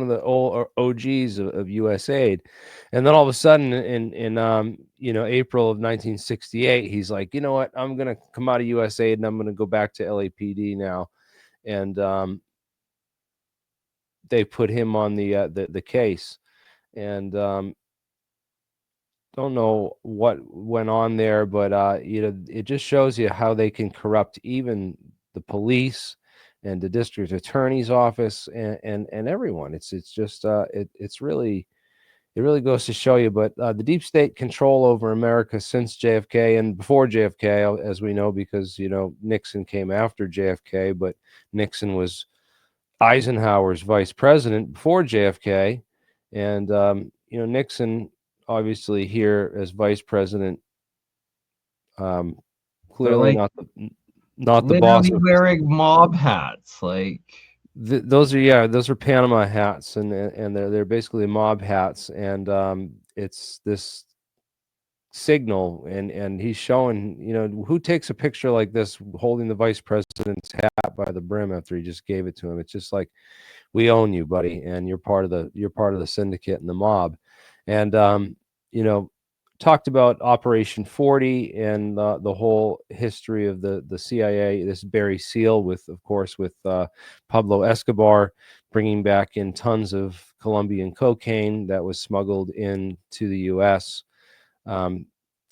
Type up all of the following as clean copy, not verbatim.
of the old OGs of U.S. aid. And then all of a sudden, in April of 1968, he's like, you know what, I'm gonna come out of U.S. aid and I'm gonna go back to LAPD now, and they put him on the case, and don't know what went on there, but it just shows you how they can corrupt even the police and the district attorney's office and everyone. It's just it's really, it really goes to show you. But the deep state control over America since JFK and before JFK, as we know, because Nixon came after JFK, but Nixon was Eisenhower's vice president before JFK, and Nixon obviously here as vice president, um, They're clearly like not the boss literally of wearing mob hats. Like, those are Panama hats, and they're basically mob hats, and it's this signal, and he's showing, who takes a picture like this holding the vice president's hat by the brim after he just gave it to him. It's just like, we own you, buddy, and you're part of the syndicate and the mob. And you know talked about Operation 40 and the whole history of the CIA. This Barry Seal, with of course with Pablo Escobar, bringing back in tons of Colombian cocaine that was smuggled into the U.S. um,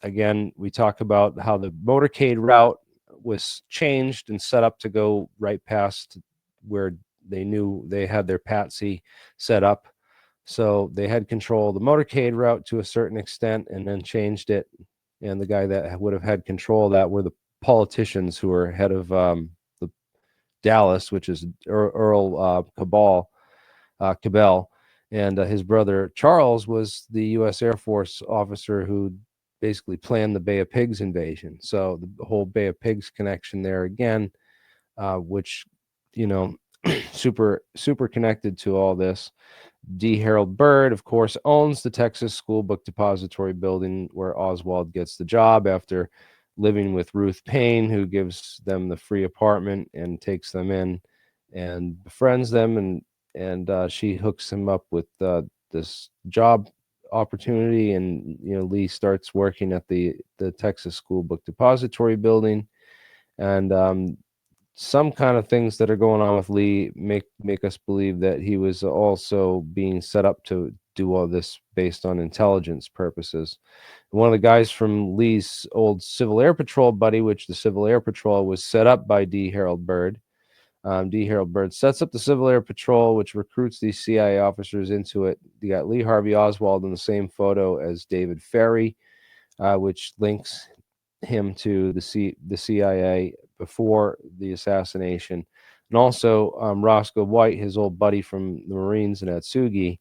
Again, we talk about how the motorcade route was changed and set up to go right past where they knew they had their patsy set up. So they had control of the motorcade route to a certain extent and then changed it. And the guy that would have had control of that were the politicians who were head of the Dallas, which is Earl Cabell. And his brother Charles was the U.S. Air Force officer who basically planned the Bay of Pigs invasion. So the whole Bay of Pigs connection there again, which, you know, super connected to all this. D. Harold Bird, of course, owns the Texas School Book Depository building where Oswald gets the job after living with Ruth Payne, who gives them the free apartment and takes them in and befriends them, and she hooks him up with this job opportunity, and Lee starts working at the Texas School Book Depository building, and some kind of things that are going on with Lee make us believe that he was also being set up to do all this based on intelligence purposes. One of the guys from Lee's old Civil Air Patrol buddy, which the Civil Air Patrol was set up by D. Harold Bird. D. Harold Bird sets up the Civil Air Patrol, which recruits these CIA officers into it. You got Lee Harvey Oswald in the same photo as David Ferry, which links him to the CIA before the assassination. And also Roscoe White, his old buddy from the Marines in Atsugi,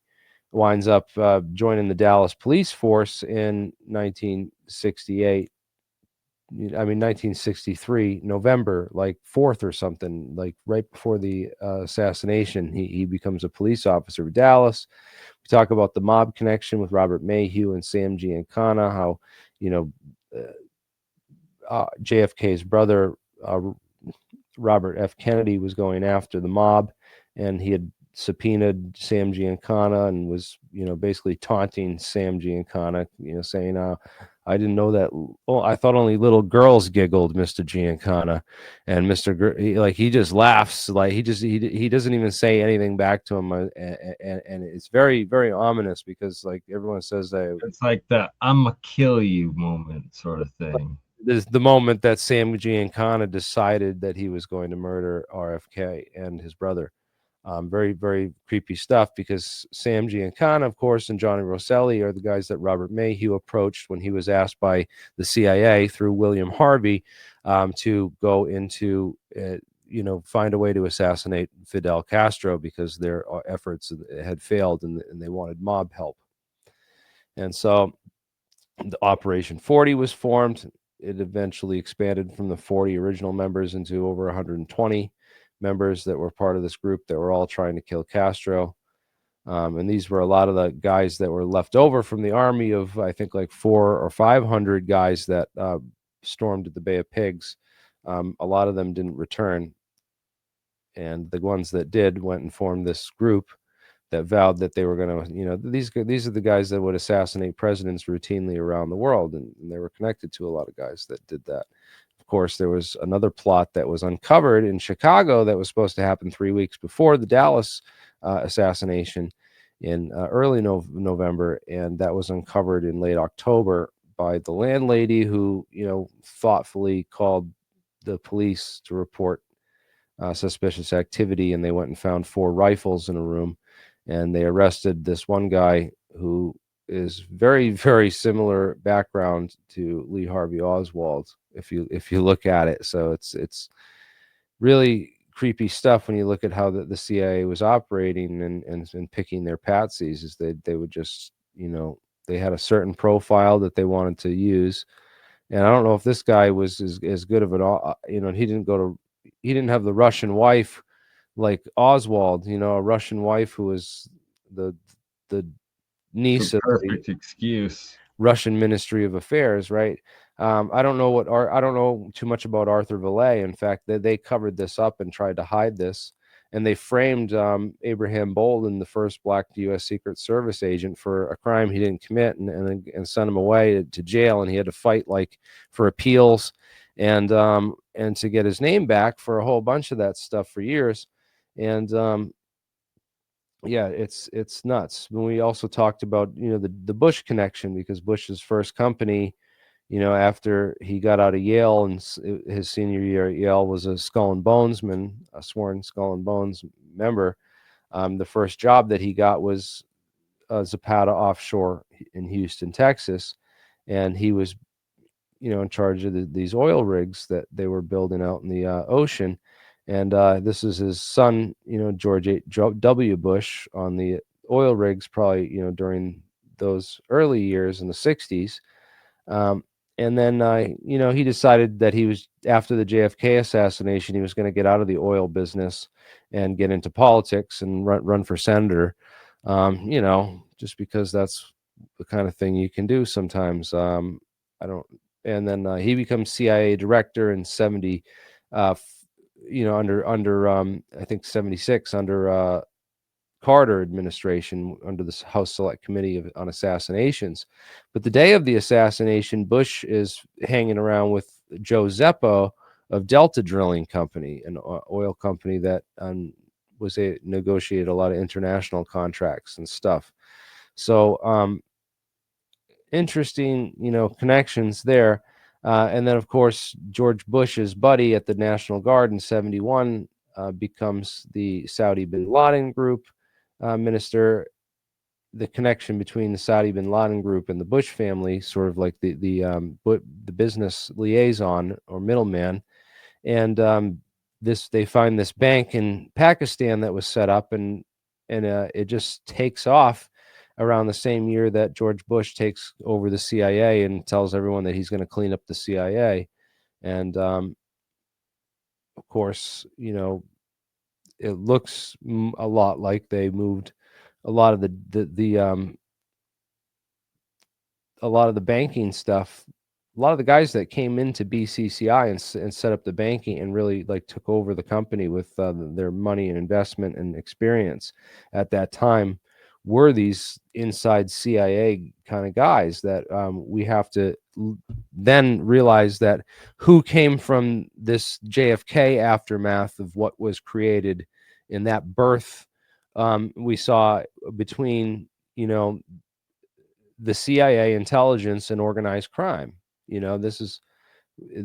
winds up joining the Dallas police force in 1968. I mean, 1963, November, like 4th or something, like right before the assassination, he becomes a police officer of Dallas. We talk about the mob connection with Robert Mayhew and Sam Giancana, how, JFK's brother, Robert F. Kennedy, was going after the mob, and he had subpoenaed Sam Giancana and was, basically taunting Sam Giancana, saying, I didn't know that. Oh, I thought only little girls giggled, Mr. Giancana. And he just laughs, like he doesn't even say anything back to him, and it's very, very ominous, because like everyone says that it's like the "I'ma kill you" moment sort of thing. this is the moment that Sam Giancana decided that he was going to murder RFK and his brother. Very, very creepy stuff, because Sam Giancana, of course, and Johnny Rosselli are the guys that Robert Mayhew approached when he was asked by the CIA through William Harvey to go into, find a way to assassinate Fidel Castro, because their efforts had failed, and they wanted mob help. And so the Operation 40 was formed. It eventually expanded from the 40 original members into over 120 members that were part of this group that were all trying to kill Castro. And these were a lot of the guys that were left over from the army of, I think, like 400 or 500 guys that stormed at the Bay of Pigs. A lot of them didn't return. And the ones that did went and formed this group that vowed that they were going to, you know, these are the guys that would assassinate presidents routinely around the world, and they were connected to a lot of guys that did that. Of course, there was another plot that was uncovered in Chicago that was supposed to happen 3 weeks before the Dallas assassination in early November, and that was uncovered in late October by the landlady who, you know, thoughtfully called the police to report suspicious activity, and they went and found 4 rifles in a room, and they arrested this one guy who is very, very similar background to Lee Harvey Oswald, if you look at it. So it's really creepy stuff when you look at how the CIA was operating and picking their patsies. Is they would just, you know, they had a certain profile that they wanted to use, and I don't know if this guy was as good of an, you know, he didn't have the Russian wife like Oswald, you know, a Russian wife who was the niece The of the perfect excuse. Russian Ministry of Affairs, right? I don't know I don't know too much about Arthur Villay. In fact, they covered this up and tried to hide this, and they framed Abraham Bolden, the first black U.S. Secret Service agent, for a crime he didn't commit, and sent him away to jail, and he had to fight like for appeals and to get his name back for a whole bunch of that stuff for years, and yeah, it's nuts. When we also talked about, you know, the Bush connection, because Bush's first company, you know, after he got out of Yale and his senior year at Yale, was a Skull and Bonesman, a sworn Skull and Bones member. The first job that he got was Zapata offshore in Houston, Texas, and he was, you know, in charge of these oil rigs that they were building out in the ocean. And this is his son, you know, George W. Bush, on the oil rigs, probably, you know, during those early years in the 60s. And then, you know, he decided that he was, after the JFK assassination, he was going to get out of the oil business and get into politics and run for senator, you know, just because that's the kind of thing you can do sometimes. I don't, and then he becomes CIA director in 70, you know, under I think 76, under Carter administration, under the House Select Committee on Assassinations. But the day of the assassination, Bush is hanging around with Joe Zeppo of Delta Drilling Company, an oil company that negotiated a lot of international contracts and stuff. So interesting, you know, connections there. And then, of course, George Bush's buddy at the National Guard in 71 becomes the Saudi bin Laden group minister. The connection between the Saudi bin Laden group and the Bush family, sort of like the business liaison or middleman. And they find this bank in Pakistan that was set up, and it just takes off around the same year that George Bush takes over the CIA and tells everyone that he's going to clean up the CIA. And of course, you know, it looks a lot like they moved a lot of a lot of the banking stuff. A lot of the guys that came into BCCI and set up the banking and really like took over the company with their money and investment and experience at that time were these inside CIA kind of guys that we have to then realize that who came from this JFK aftermath of what was created in that birth. We saw between, you know, the CIA, intelligence, and organized crime. You know, this is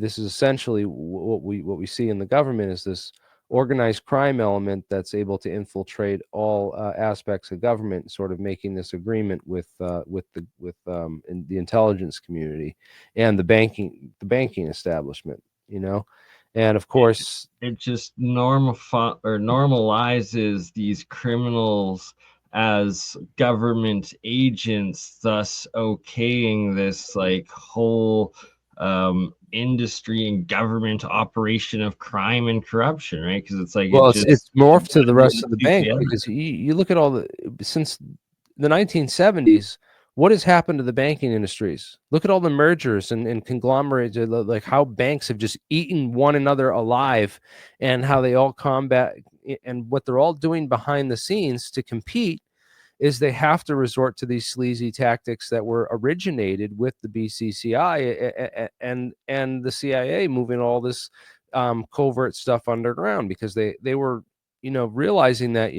essentially what we see in the government, is this organized crime element that's able to infiltrate all aspects of government, sort of making this agreement with in the intelligence community and the banking establishment. You know, and of course, It just normalizes these criminals as government agents, thus okaying this like whole industry and government operation of crime and corruption, right? Because it's like well, it's morphed to the rest of the bank, together. because you look at all the, since the 1970s, what has happened to the banking industries? Look at all the mergers and conglomerates, like how banks have just eaten one another alive, and how they all combat, and what they're all doing behind the scenes to compete is they have to resort to these sleazy tactics that were originated with the BCCI and the CIA, moving all this covert stuff underground, because they were, realizing that,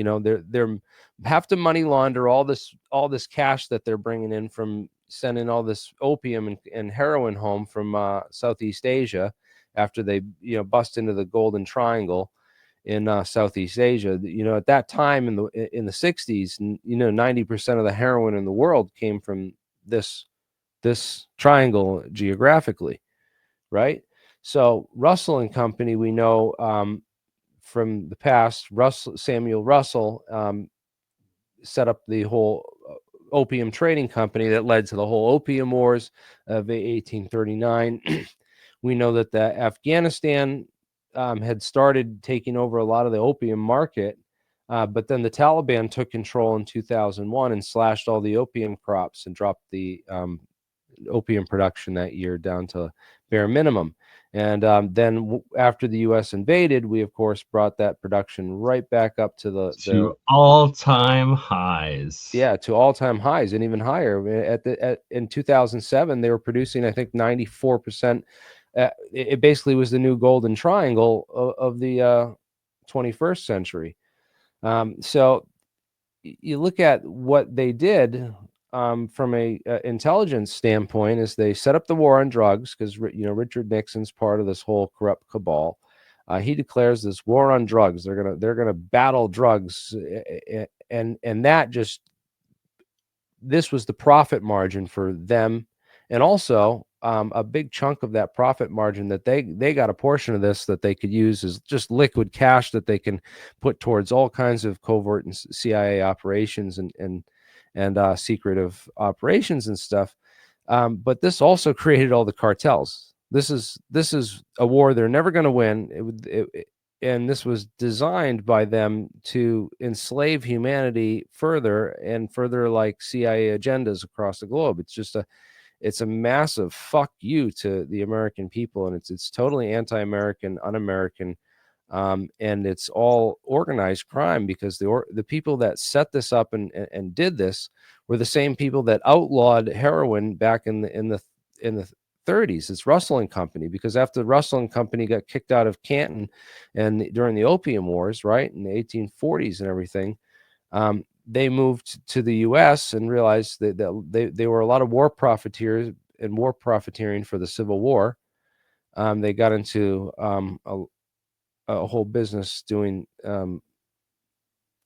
they're have to money launder all this cash that they're bringing in from sending all this opium and heroin home from Southeast Asia, after they bust into the Golden Triangle in Southeast Asia. At that time in the 60s, 90% of the heroin in the world came from this triangle geographically, right? So Russell and Company, we know from the past, Samuel Russell set up the whole opium trading company that led to the whole opium wars of 1839. We know that the Afghanistan had started taking over a lot of the opium market, but then the Taliban took control in 2001 and slashed all the opium crops and dropped the opium production that year down to bare minimum. And then after the U.S. invaded, we of course brought that production right back up to the all-time highs. Yeah, to all-time highs and even higher. In 2007, they were producing, I think, 94%. It basically was the new golden triangle of the 21st century. So you look at what they did from a intelligence standpoint, is they set up the war on drugs, because Richard Nixon's part of this whole corrupt cabal. He declares this war on drugs. They're gonna battle drugs, and that just, this was the profit margin for them, and also a big chunk of that profit margin that they got a portion of this that they could use as just liquid cash that they can put towards all kinds of covert and CIA operations and secretive operations and stuff. But this also created all the cartels. This is a war they're never going to win. And this was designed by them to enslave humanity further and further, like CIA agendas across the globe. It's a massive fuck you to the American people, and it's totally anti-American, un-American, and it's all organized crime, because the people that set this up and did this were the same people that outlawed heroin back in the 30s. It's Russell and Company, because after Russell and Company got kicked out of Canton and during the opium wars, right, in the 1840s and everything, they moved to the U.S. and realized that they were a lot of war profiteers and war profiteering for the Civil War. They got into a whole business doing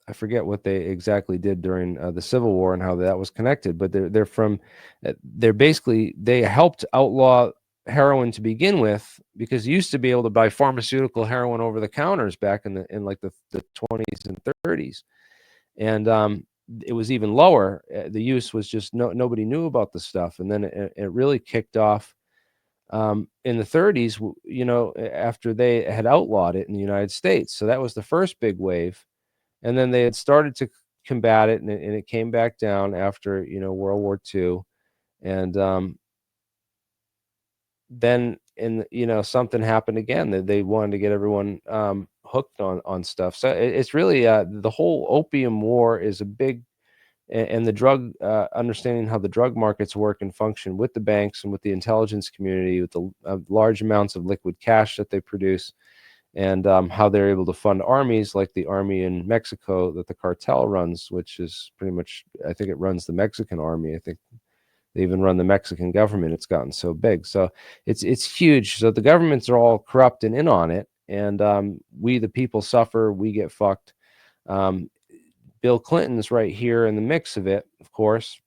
I forget what they exactly did during the Civil War and how that was connected, but they're basically, they helped outlaw heroin to begin with, because you used to be able to buy pharmaceutical heroin over the counters back in like the 20s and 30s, and it was even lower. The use was just nobody knew about the stuff, and then it really kicked off in the 30s. After they had outlawed it in the United States, so that was the first big wave. And then they had started to combat it, and it came back down after World War II, and then something happened again, that they wanted to get everyone hooked on stuff. So it's really the whole opium war is a big, and the drug understanding how the drug markets work and function with the banks and with the intelligence community, with the large amounts of liquid cash that they produce, and how they're able to fund armies like the army in Mexico that the cartel runs, which is pretty much, I think it runs the Mexican army. I think they even run the Mexican government. It's gotten so big. So it's huge. So the governments are all corrupt and in on it. And we, the people, suffer. We get fucked. Bill Clinton's right here in the mix of it, of course.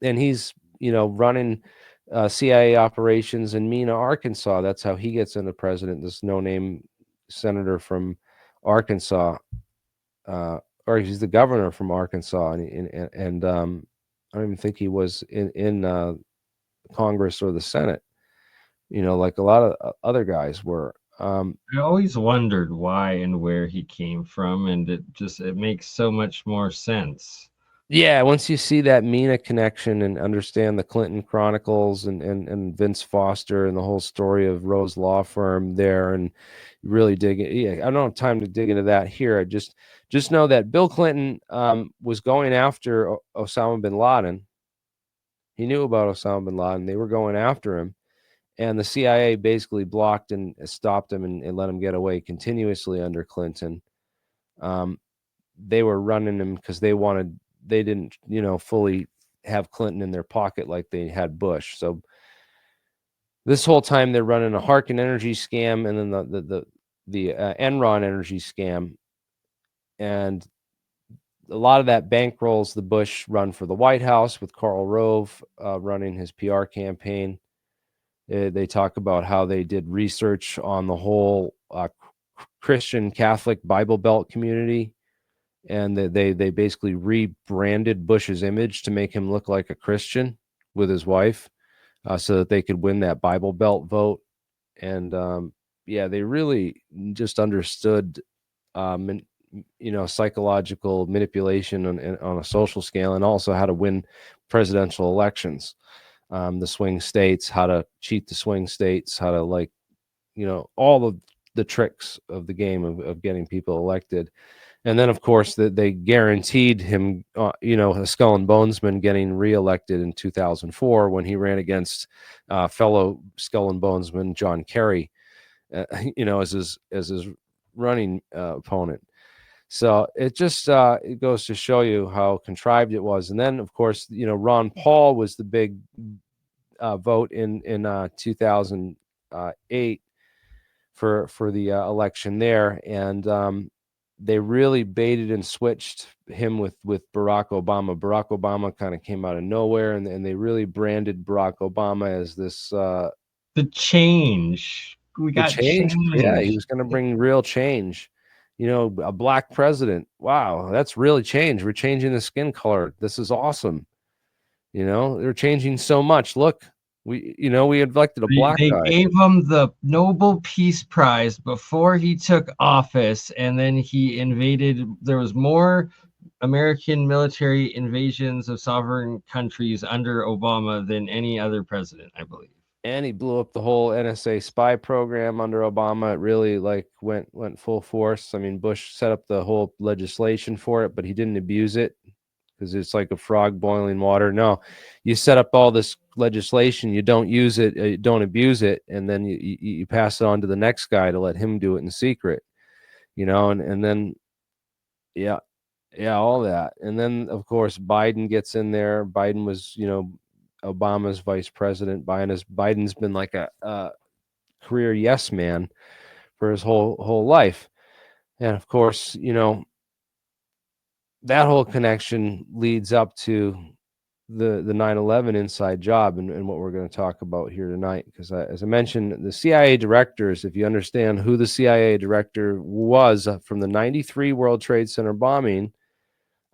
And he's, running CIA operations in Mena, Arkansas. That's how he gets into president. This no-name senator from Arkansas, or he's the governor from Arkansas, and I don't even think he was in Congress or the Senate. Like a lot of other guys were. I always wondered why and where he came from, and it makes so much more sense. Yeah, once you see that Mina connection and understand the Clinton Chronicles and Vince Foster and the whole story of Rose Law Firm there, and really dig it. Yeah, I don't have time to dig into that here. I just know that Bill Clinton was going after Osama bin Laden. He knew about Osama bin Laden. They were going after him, and the CIA basically blocked and stopped him and let him get away continuously under Clinton. They were running him because they didn't, fully have Clinton in their pocket like they had Bush. So this whole time they're running a Harkin energy scam, and then the Enron energy scam, and a lot of that bankrolls the Bush run for the White House with Karl Rove running his PR campaign. They talk about how they did research on the whole Christian Catholic Bible Belt community, and they basically rebranded Bush's image to make him look like a Christian with his wife, so that they could win that Bible Belt vote. And yeah, they really just understood, psychological manipulation on a social scale, and also how to win presidential elections. The swing states, how to cheat the swing states, how to all of the tricks of the game of getting people elected. And then, of course, they guaranteed him, a skull and bonesman getting reelected in 2004 when he ran against fellow skull and bonesman John Kerry, as his running opponent. So it just it goes to show you how contrived it was. And then, of course, Ron Paul was the big vote in 2008 for the election there, and they really baited and switched him with Barack Obama. Barack Obama kind of came out of nowhere, and they really branded Barack Obama as this The change. We the got change. Yeah, he change. was going to bring real change. A black president. Wow, that's really change. We're changing the skin color. This is awesome. They're changing so much. Look, we elected a black They guy. gave him the Nobel Peace Prize before he took office, and then he invaded. There was more American military invasions of sovereign countries under Obama than any other president, I believe. And he blew up the whole NSA spy program under Obama. It really went full force. I mean, Bush set up the whole legislation for it, but he didn't abuse it because it's like a frog boiling water. No, you set up all this legislation, you don't use it, you don't abuse it, and then you pass it on to the next guy to let him do it in secret. And then yeah, all that. And then, of course, Biden gets in there. Biden was, Obama's vice president. Biden's been like a career yes man for his whole life. And of course, that whole connection leads up to the 9/11 inside job, and what we're going to talk about here tonight. Because as I mentioned, the CIA directors, if you understand who the CIA director was from the 93 World Trade Center bombing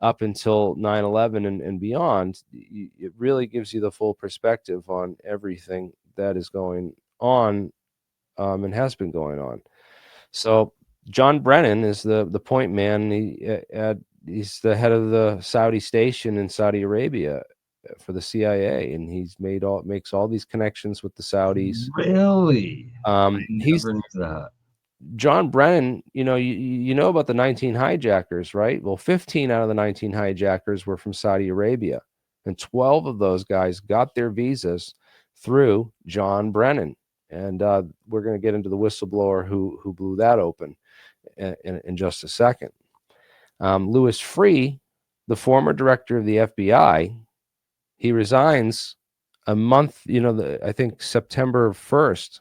up until 9/11 and beyond, it really gives you the full perspective on everything that is going on, and has been going on. So John Brennan is the point man. He's the head of the Saudi station in Saudi Arabia for the CIA, and makes all these connections with the Saudis. Really? I He's never knew that. John Brennan. You know about the 19 hijackers, right? Well, 15 out of the 19 hijackers were from Saudi Arabia, and 12 of those guys got their visas through John Brennan. And we're going to get into the whistleblower who blew that open in just a second. Louis Freeh, the former director of the FBI, he resigns a month, I think September 1st.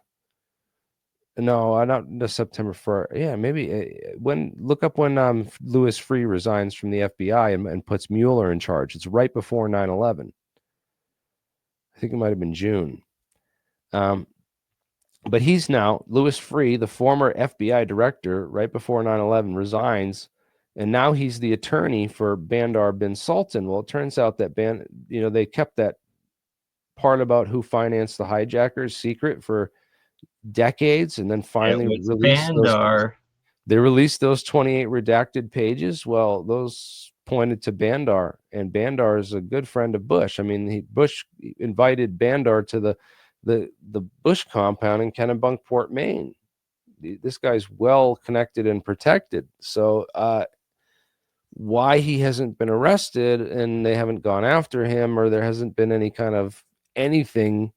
No, not the September 1st. Yeah, maybe look up when Louis Freeh resigns from the FBI and puts Mueller in charge. It's right before 9/11. I think it might have been June. But he's now Louis Freeh, the former FBI director, right before 9/11, resigns, and now he's the attorney for Bandar bin Sultan. Well, it turns out that they kept that part about who financed the hijackers secret for decades, and then finally It was Bandar. they released those 28 redacted pages. Well, those pointed to Bandar, and Bandar is a good friend of Bush. I mean, Bush invited Bandar to the Bush compound in Kennebunkport, Maine. This guy's well connected and protected. So why he hasn't been arrested and they haven't gone after him, or there hasn't been any kind of anything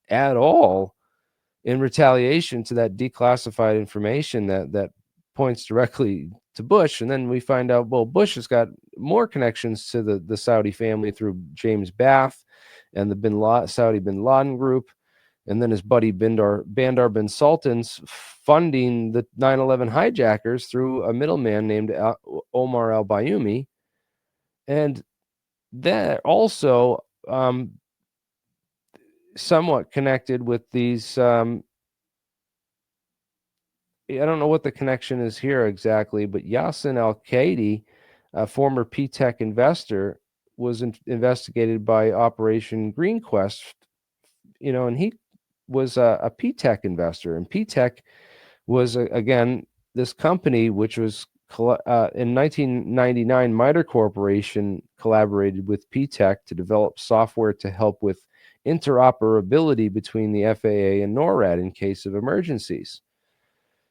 at all in retaliation to that declassified information that points directly to Bush. And then we find out, well, Bush has got more connections to the Saudi family through James Bath and the Saudi bin Laden group. And then his buddy Bandar bin Sultan's funding the 9/11 hijackers through a middleman named Omar al-Bayoumi. And that also somewhat connected with these I don't know what the connection is here exactly, but Yassin al-Qaidi, a former Pt2 investor, was investigated by Operation Green Quest, and he was a Pt2 investor. And Pt2 was, again, this company which was in 1999, MITRE Corporation collaborated with Pt2 to develop software to help with interoperability between the FAA and NORAD in case of emergencies.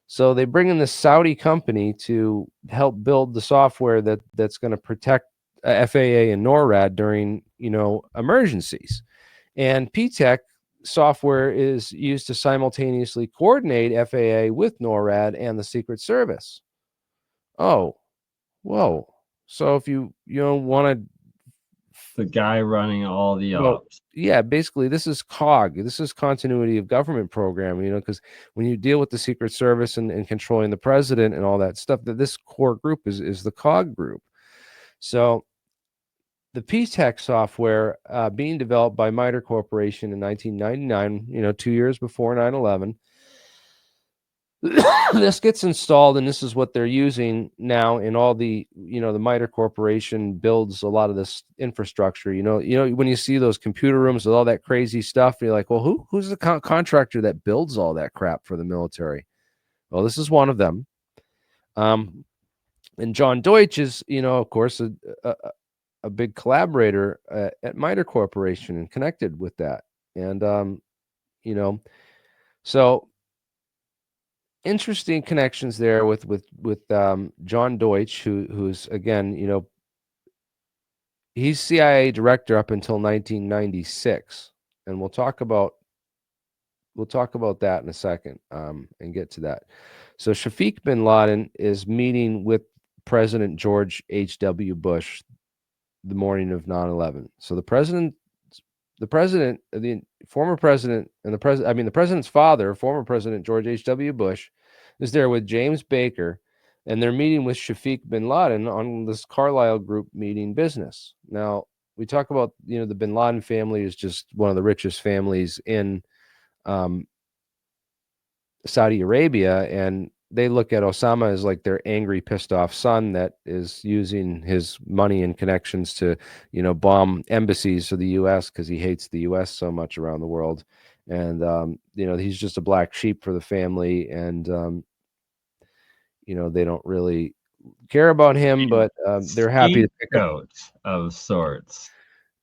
So they bring in this Saudi company to help build the software that's going to protect FAA and NORAD during, emergencies. And Pt2 software is used to simultaneously coordinate FAA with NORAD and the Secret Service. Oh, whoa. So if you want to, the guy running all the ops. Yeah, basically this is COG. This is continuity of government program, because when you deal with the Secret Service and controlling the president and all that stuff, that this core group is the COG group. So the Pt2 software being developed by MITRE Corporation in 1999, 2 years before 9/11, this gets installed, and this is what they're using now in all the, the MITRE Corporation builds a lot of this infrastructure. When you see those computer rooms with all that crazy stuff, you're like, well, who's the contractor that builds all that crap for the military? Well, this is one of them. And John Deutsch is, of course, a big collaborator at MITRE Corporation and connected with that. And, so interesting connections there with John Deutsch, who's, again, he's CIA director up until 1996, and we'll talk about that in a second, and get to that. So Shafiq bin Laden is meeting with President George H.W. Bush the morning of 9/11. So the former president, and the president's father, former President George H.W. Bush, is there with James Baker, and they're meeting with Shafiq bin Laden on this Carlyle Group meeting business. Now, we talk about, the bin Laden family is just one of the richest families in Saudi Arabia, and they look at Osama as like their angry, pissed off son that is using his money and connections to, bomb embassies for the U.S. because he hates the U.S. so much around the world. And, he's just a black sheep for the family. And, they don't really care about him, but they're happy to pick up of sorts.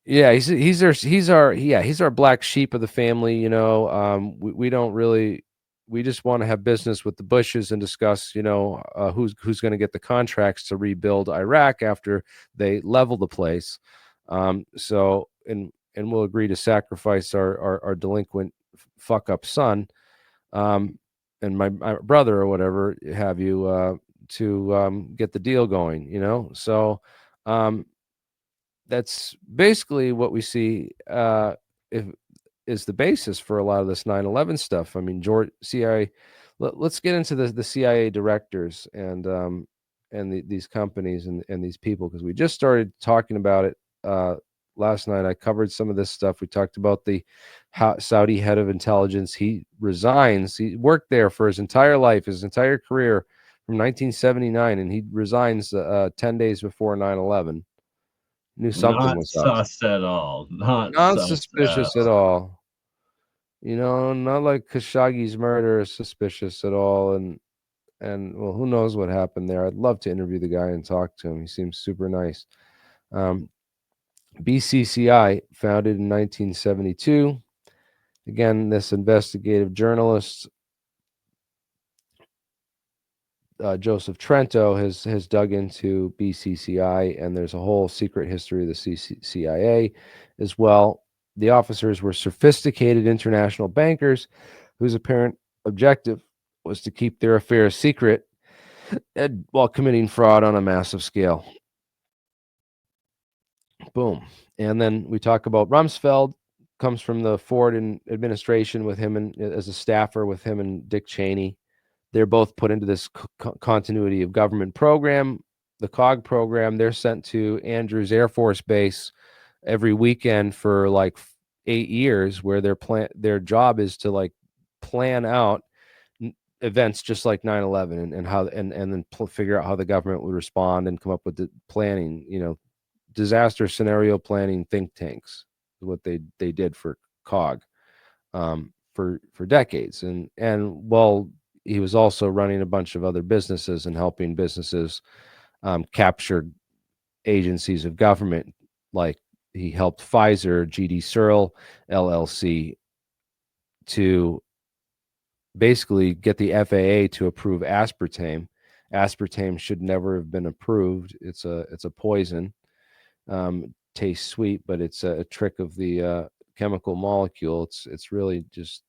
Yeah, he's our black sheep of the family. We don't really, we just want to have business with the Bushes and discuss, who's going to get the contracts to rebuild Iraq after they level the place. So we'll agree to sacrifice our delinquent fuck up son, and my brother or whatever have you, to get the deal going. So that's basically what we see is the basis for a lot of this 9/11 stuff. I mean, CIA. Let's get into the CIA directors and these companies and these people, because we just started talking about it last night. I covered some of this stuff. We talked about the Saudi head of intelligence. He resigns. He worked there for his entire life, his entire career from 1979, and he resigns 10 days before 9/11. Knew something was up. Not sus at all. Not suspicious at all. Not like Khashoggi's murder is suspicious at all. And and well, who knows what happened there. I'd love to interview the guy and talk to him. He seems super nice. BCCI, founded in 1972. Again, this investigative journalist, Joseph Trento, has dug into BCCI, and there's a whole secret history of the CIA as well. The officers were sophisticated international bankers whose apparent objective was to keep their affairs secret while committing fraud on a massive scale. Boom. And then we talk about Rumsfeld, comes from the Ford administration with him and as a staffer with him and Dick Cheney. They're both put into this continuity of government program, the COG program. They're sent to Andrews Air Force Base every weekend for like 8 years, where their job is to like plan out events just like 9/11 and how and then figure out how the government would respond and come up with the planning, disaster scenario planning think tanks is what they did for COG for decades. And well, he was also running a bunch of other businesses and helping businesses capture agencies of government. Like he helped Pfizer, GD Searle LLC, to basically get the FAA to approve aspartame. Aspartame should never have been approved. It's a poison. Tastes sweet, but it's a trick of the chemical molecule. It's really just,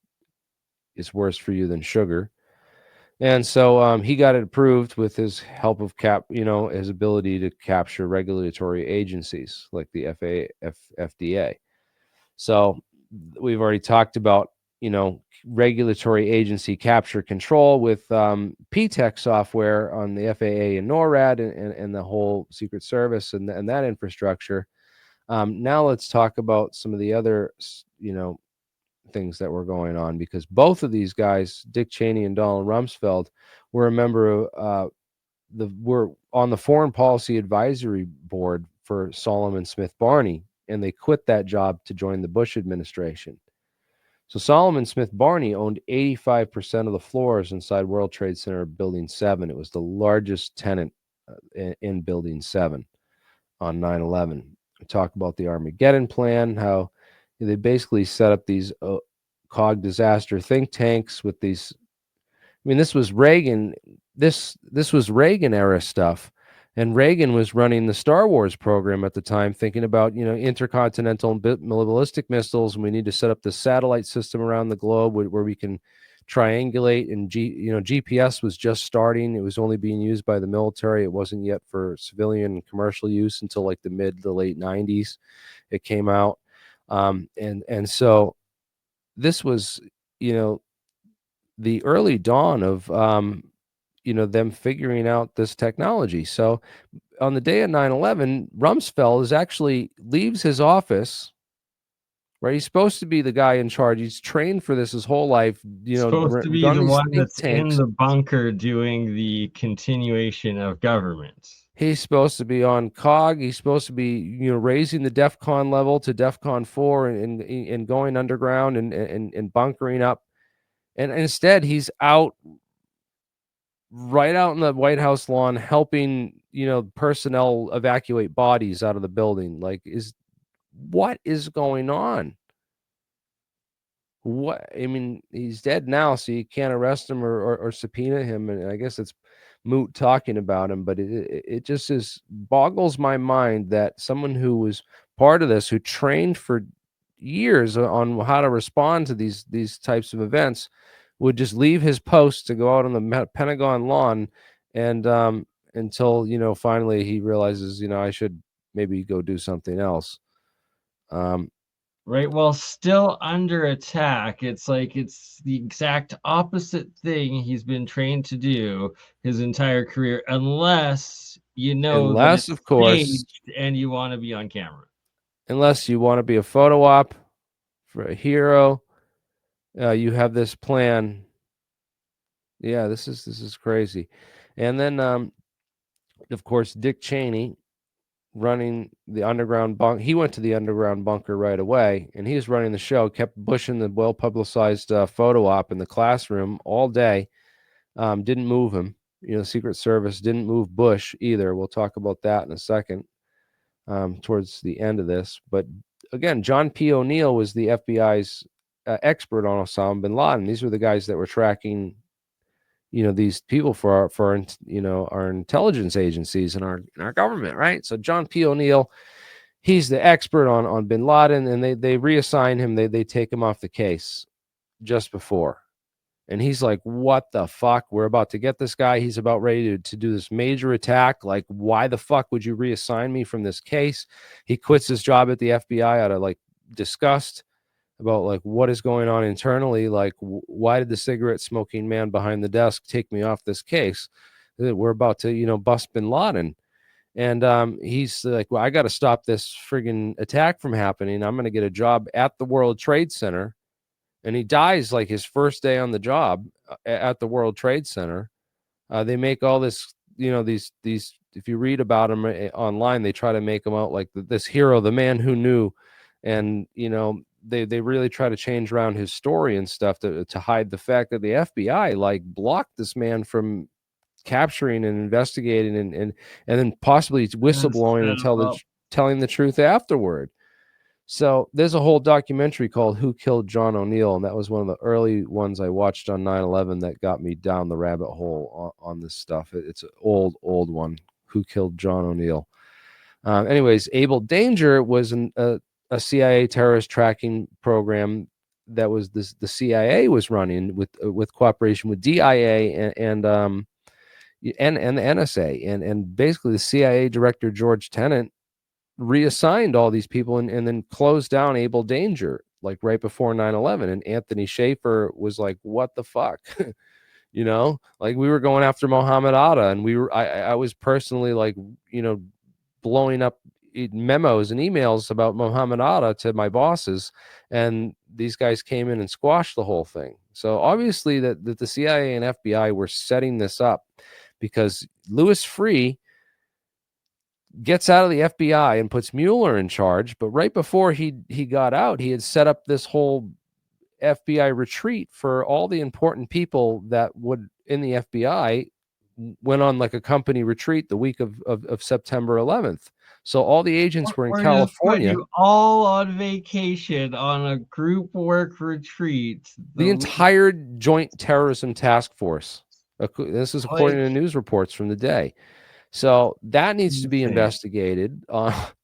it's worse for you than sugar. And so he got it approved with his help of his ability to capture regulatory agencies like the FDA. So we've already talked about, regulatory agency capture control with Pt2 software on the FAA and NORAD and the whole Secret Service and that infrastructure. Now let's talk about some of the other, things that were going on, because both of these guys, Dick Cheney and Donald Rumsfeld, were a member of were on the Foreign Policy Advisory Board for Solomon Smith Barney, and they quit that job to join the Bush administration. So Solomon Smith Barney owned 85% of the floors inside World Trade Center Building 7. It was the largest tenant in Building 7 on 9/11. We talk about the Armageddon plan, how they basically set up these COG disaster think tanks with these. I mean, this was Reagan. This was Reagan era stuff, and Reagan was running the Star Wars program at the time, thinking about intercontinental ballistic missiles, and we need to set up the satellite system around the globe where we can triangulate. And GPS was just starting; it was only being used by the military. It wasn't yet for civilian and commercial use until like the mid to late '90s. It came out, and so this was the early dawn of them figuring out this technology. So on the day of 9/11, Rumsfeld leaves his office, right? He's supposed to be the guy in charge. He's trained for this his whole life, Supposed to be done the these one think that's in tanks. the bunker doing the continuation of government. He's supposed to be on COG. He's supposed to be, raising the DEFCON level to DEFCON 4 and going underground and bunkering up. And instead, he's right out in the White House lawn helping, personnel evacuate bodies out of the building. Like, what is going on? What, I mean, he's dead now, so you can't arrest him or subpoena him, and I guess it's moot talking about him. But it just boggles my mind that someone who was part of this, who trained for years on how to respond to these types of events, would just leave his post to go out on the Pentagon lawn, and until finally he realizes I should maybe go do something else. Right, while still under attack. It's like it's the exact opposite thing he's been trained to do his entire career, unless that Unless, it's of course, staged and you want to be on camera. unless you want to be a photo op for a hero, you have this plan. Yeah, this is crazy. And then, of course, Dick Cheney running the underground bunker. He went to the underground bunker right away, and he was running the show. Kept pushing the well-publicized photo op in the classroom all day. Didn't move him. The Secret Service didn't move Bush either. We'll talk about that in a second, towards the end of this. But again, John P. O'Neill was the FBI's expert on Osama bin Laden. These were the guys that were tracking, these people for our our intelligence agencies and our government, right? So John P. O'Neill, he's the expert on bin Laden, and they reassign him. They take him off the case just before. And he's like, what the fuck? We're about to get this guy. He's about ready to do this major attack. Like, why the fuck would you reassign me from this case? He quits his job at the FBI out of like disgust about like what is going on internally. Like, why did the cigarette smoking man behind the desk take me off this case? We're about to, bust bin Laden. And he's like, well, I got to stop this friggin' attack from happening. I'm going to get a job at the World Trade Center. And he dies like his first day on the job at the World Trade Center. They make all this, these, if you read about him online, they try to make him out like this hero, the man who knew. And, they really try to change around his story and stuff to hide the fact that the FBI like blocked this man from capturing and investigating and then possibly whistleblowing and telling the truth afterward. So there's a whole documentary called Who Killed John O'Neill, and that was one of the early ones I watched on 9/11 that got me down the rabbit hole on this stuff. It's an old one, Who Killed John O'Neill. Anyways, Able Danger was a CIA terrorist tracking program that was the CIA was running with cooperation with DIA and the NSA, and basically the CIA director George Tenet reassigned all these people and then closed down Able Danger like right before 9/11. And Anthony Schaefer was like, what the fuck? Like we were going after Mohammed Atta, and I was personally like, blowing up memos and emails about Mohammed Atta to my bosses, and these guys came in and squashed the whole thing. So obviously that the CIA and FBI were setting this up, because Louis Freeh gets out of the FBI and puts Mueller in charge. But right before he got out, he had set up this whole FBI retreat for all the important people that would in the FBI went on like a company retreat the week of September 11th. So all the agents were in California. You all on vacation on a group work retreat. The entire Joint Terrorism Task Force. This is according to news reports from the day. So that needs to be investigated.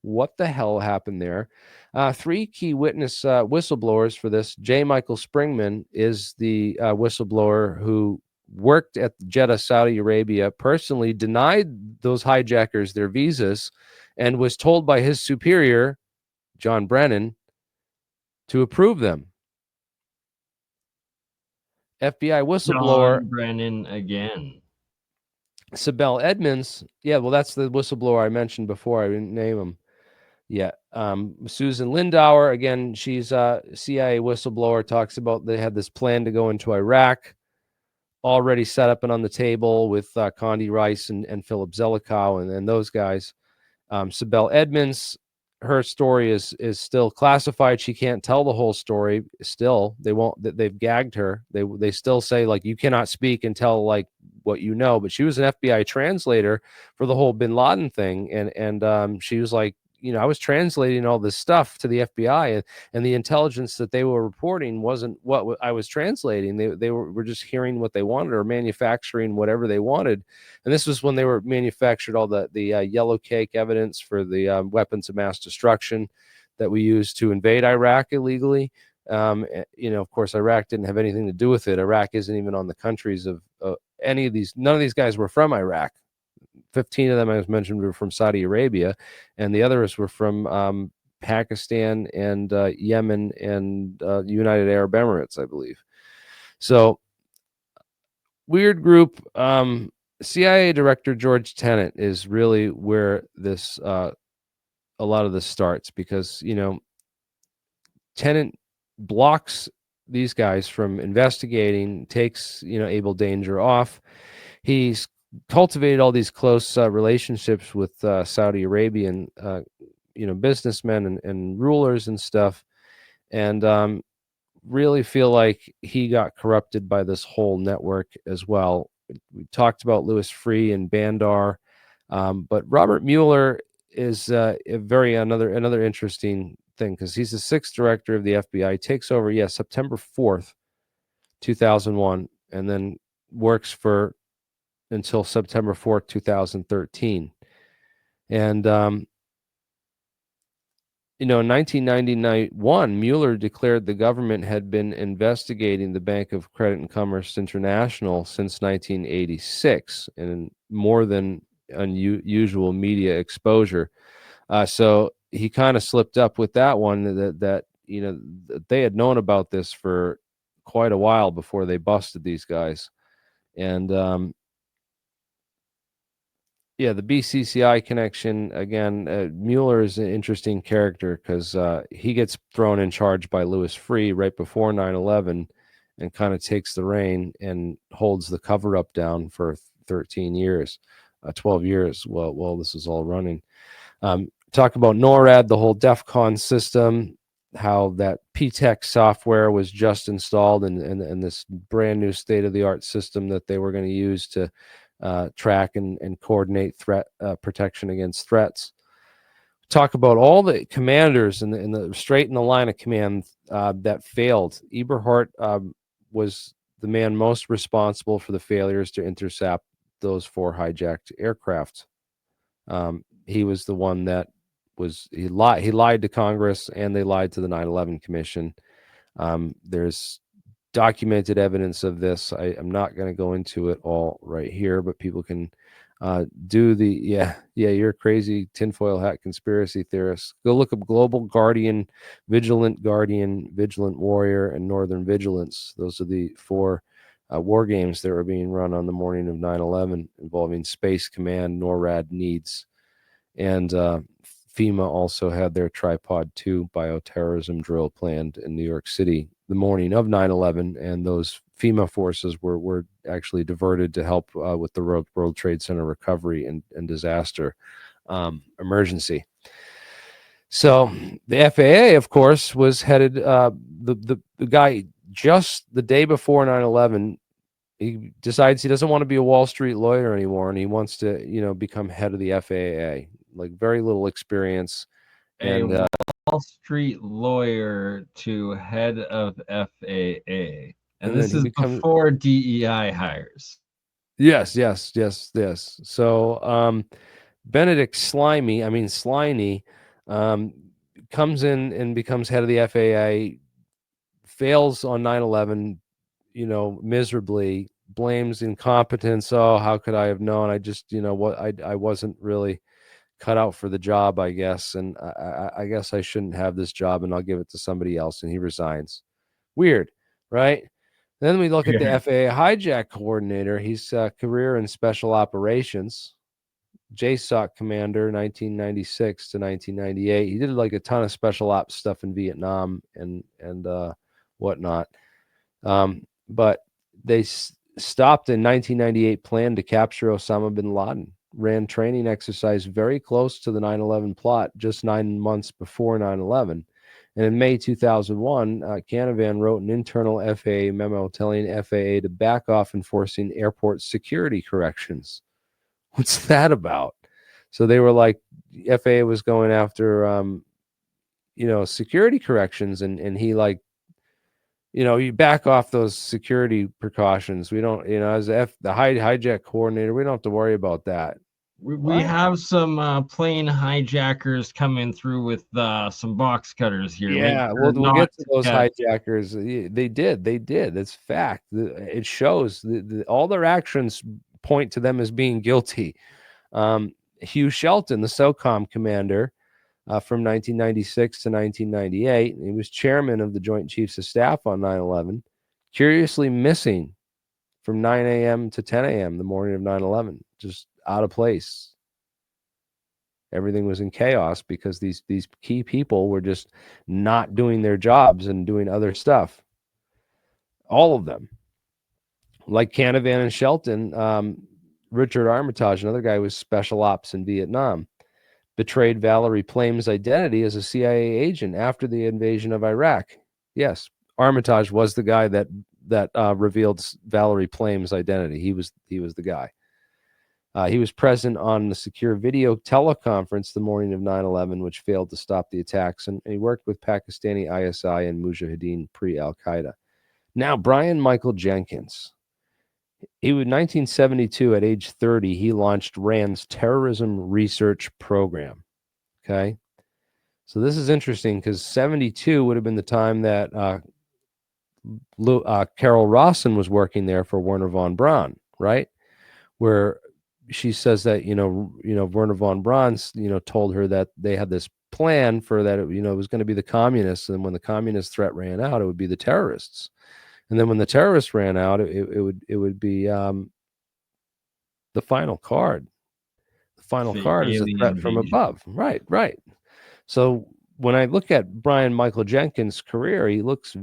What the hell happened there? 3 key whistleblowers for this. J. Michael Springman is the whistleblower who worked at Jeddah, Saudi Arabia, personally denied those hijackers their visas, and was told by his superior, John Brennan, to approve them. FBI whistleblower. John Brennan again. Sibel Edmonds, yeah, well, that's the whistleblower I mentioned before. I didn't name him yet. Susan Lindauer, again, she's a CIA whistleblower, talks about they had this plan to go into Iraq, already set up and on the table with Condi Rice and Philip Zelikow and those guys. Sibel Edmonds, her story is still classified. She can't tell the whole story. Still, they've gagged her. They still say like you cannot speak and tell like what you know. But she was an FBI translator for the whole bin Laden thing, and she was like, I was translating all this stuff to the FBI, and the intelligence that they were reporting wasn't what I was translating. They were just hearing what they wanted or manufacturing whatever they wanted. And this was when they were manufactured all the yellow cake evidence for the weapons of mass destruction that we used to invade Iraq illegally. Of course, Iraq didn't have anything to do with it. Iraq isn't even on the countries of any of these. None of these guys were from Iraq. 15 of them, I was mentioned, were from Saudi Arabia, and the others were from Pakistan and Yemen and United Arab Emirates, I believe. So weird group. CIA Director George Tenet is really where this a lot of this starts, because Tenet blocks these guys from investigating, takes Able Danger off. He's cultivated all these close relationships with Saudi Arabian businessmen and rulers and stuff, and really feel like he got corrupted by this whole network as well. We talked about Louis Freeh and Bandar, but Robert Mueller is another interesting thing, because he's the sixth director of the FBI. He takes over, September 4th, 2001, and then works for until September 4th, 2013. And in 1991, Mueller declared the government had been investigating the Bank of Credit and Commerce International since 1986, and more than unusual media exposure. So he kind of slipped up with that one, that they had known about this for quite a while before they busted these guys. And the BCCI connection, again, Mueller is an interesting character, because he gets thrown in charge by Louis Freeh right before 9/11, and kind of takes the reign and holds the cover up down for 13 years, 12 years while this is all running. Talk about NORAD, the whole DEF CON system, how that Pt2 software was just installed, and this brand new state-of-the-art system that they were going to use to track and coordinate threat protection against threats. Talk about all the commanders in the straight in the line of command that failed. Eberhardt was the man most responsible for the failures to intercept those 4 hijacked aircraft. He was the one that he lied to Congress, and they lied to the 9/11 Commission. There's documented evidence of this. I'm not going to go into it all right here, but people can do the you're a crazy tinfoil hat conspiracy theorist. Go look up Global Guardian, Vigilant Warrior, and Northern Vigilance. Those are the 4 war games that were being run on the morning of 9/11, involving Space Command, NORAD needs. And FEMA also had their Tripod 2 bioterrorism drill planned in New York City the morning of 9/11, and those FEMA forces were actually diverted to help with the World Trade Center recovery and disaster emergency. So the FAA, of course, was headed, the guy just the day before 9/11, he decides he doesn't want to be a Wall Street lawyer anymore, and he wants to, become head of the FAA. Like, very little experience. And Wall Street lawyer to head of FAA. And this is before DEI hires. Yes. So Benedict Slimy comes in and becomes head of the FAA, fails on 9/11, miserably, blames incompetence. Oh, how could I have known? I just, I wasn't really cut out for the job, I guess. And I guess I shouldn't have this job, and I'll give it to somebody else. And he resigns. Weird, right? Then we look at the FAA hijack coordinator. He's career in special operations, JSOC commander, 1996 to 1998. He did like a ton of special ops stuff in Vietnam and whatnot. But they stopped in 1998 plan to capture Osama bin Laden. Ran training exercise very close to the 9/11 plot just 9 months before 9/11. And in May 2001, Canavan wrote an internal FAA memo telling FAA to back off enforcing airport security corrections. What's that about? So they were like, FAA was going after, security corrections, and he like, you back off those security precautions. We don't, as the hijack coordinator, we don't have to worry about that. We have some plane hijackers coming through with some box cutters here. Yeah, we'll get to those hijackers. They did. It's fact. It shows all their actions point to them as being guilty. Hugh Shelton, the SOCOM commander, from 1996 to 1998, he was chairman of the Joint Chiefs of Staff on 9/11, curiously missing from 9 a.m. to 10 a.m. the morning of 9/11, just out of place. Everything was in chaos because these key people were just not doing their jobs and doing other stuff. All of them. Like Canavan and Shelton, Richard Armitage, another guy who was special ops in Vietnam, betrayed Valerie Plame's identity as a CIA agent after the invasion of Iraq. Yes, Armitage was the guy that that revealed Valerie Plame's identity. He was the guy. He was present on the secure video teleconference the morning of 9/11, which failed to stop the attacks, and he worked with Pakistani ISI and Mujahideen pre-Al-Qaeda. Now, Brian Michael Jenkins. He was 1972, at age 30, he launched RAND's terrorism research program. Okay. So this is interesting because 72 would have been the time that Carol Rawson was working there for Werner von Braun, right? Where she says that, Werner von Braun, told her that they had this plan for that, it was going to be the communists. And when the communist threat ran out, it would be the terrorists. And then when the terrorists ran out, it would be the final card. The final card is a threat from above. Right, right. So when I look at Brian Michael Jenkins' career, he looks,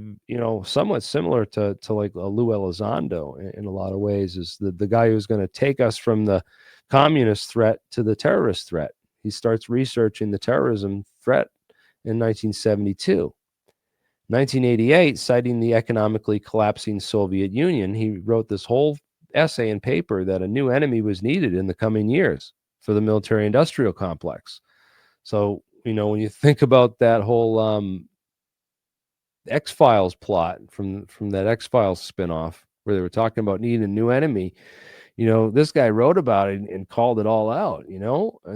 somewhat similar to like a Lou Elizondo in a lot of ways, is the guy who's going to take us from the communist threat to the terrorist threat. He starts researching the terrorism threat in 1972. 1988, citing the economically collapsing Soviet Union, he wrote this whole essay and paper that a new enemy was needed in the coming years for the military-industrial complex. So, when you think about that whole X-Files plot from that X-Files spinoff, where they were talking about needing a new enemy, this guy wrote about it and called it all out, and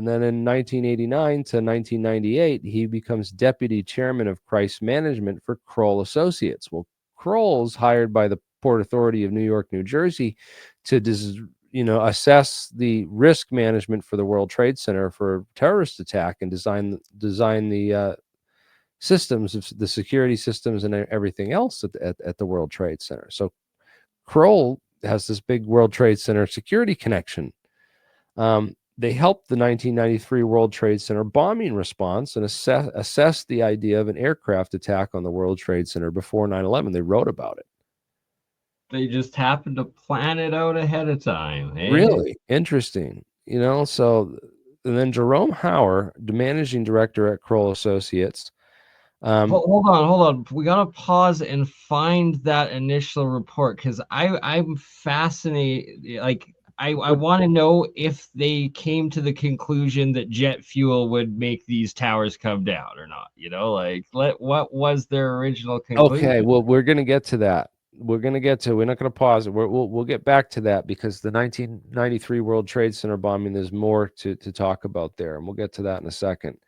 then in 1989 to 1998, he becomes deputy chairman of crisis management for Kroll Associates. Well, Kroll's hired by the Port Authority of New York, New Jersey to assess the risk management for the World Trade Center for terrorist attack and design the systems, of the security systems and everything else at the World Trade Center. So Kroll has this big World Trade Center security connection. They helped the 1993 World Trade Center bombing response and assessed the idea of an aircraft attack on the World Trade Center before 9/11. They wrote about it. They just happened to plan it out ahead of time. Eh? Really interesting. So and then Jerome Hauer, the managing director at Kroll Associates. Hold on. We gotta pause and find that initial report because I'm fascinated. Like I want to know if they came to the conclusion that jet fuel would make these towers come down or not. What was their original conclusion? Okay, well, we're going to get to that. We're not going to pause it. We'll get back to that because the 1993 World Trade Center bombing, there's more to talk about there, and we'll get to that in a second.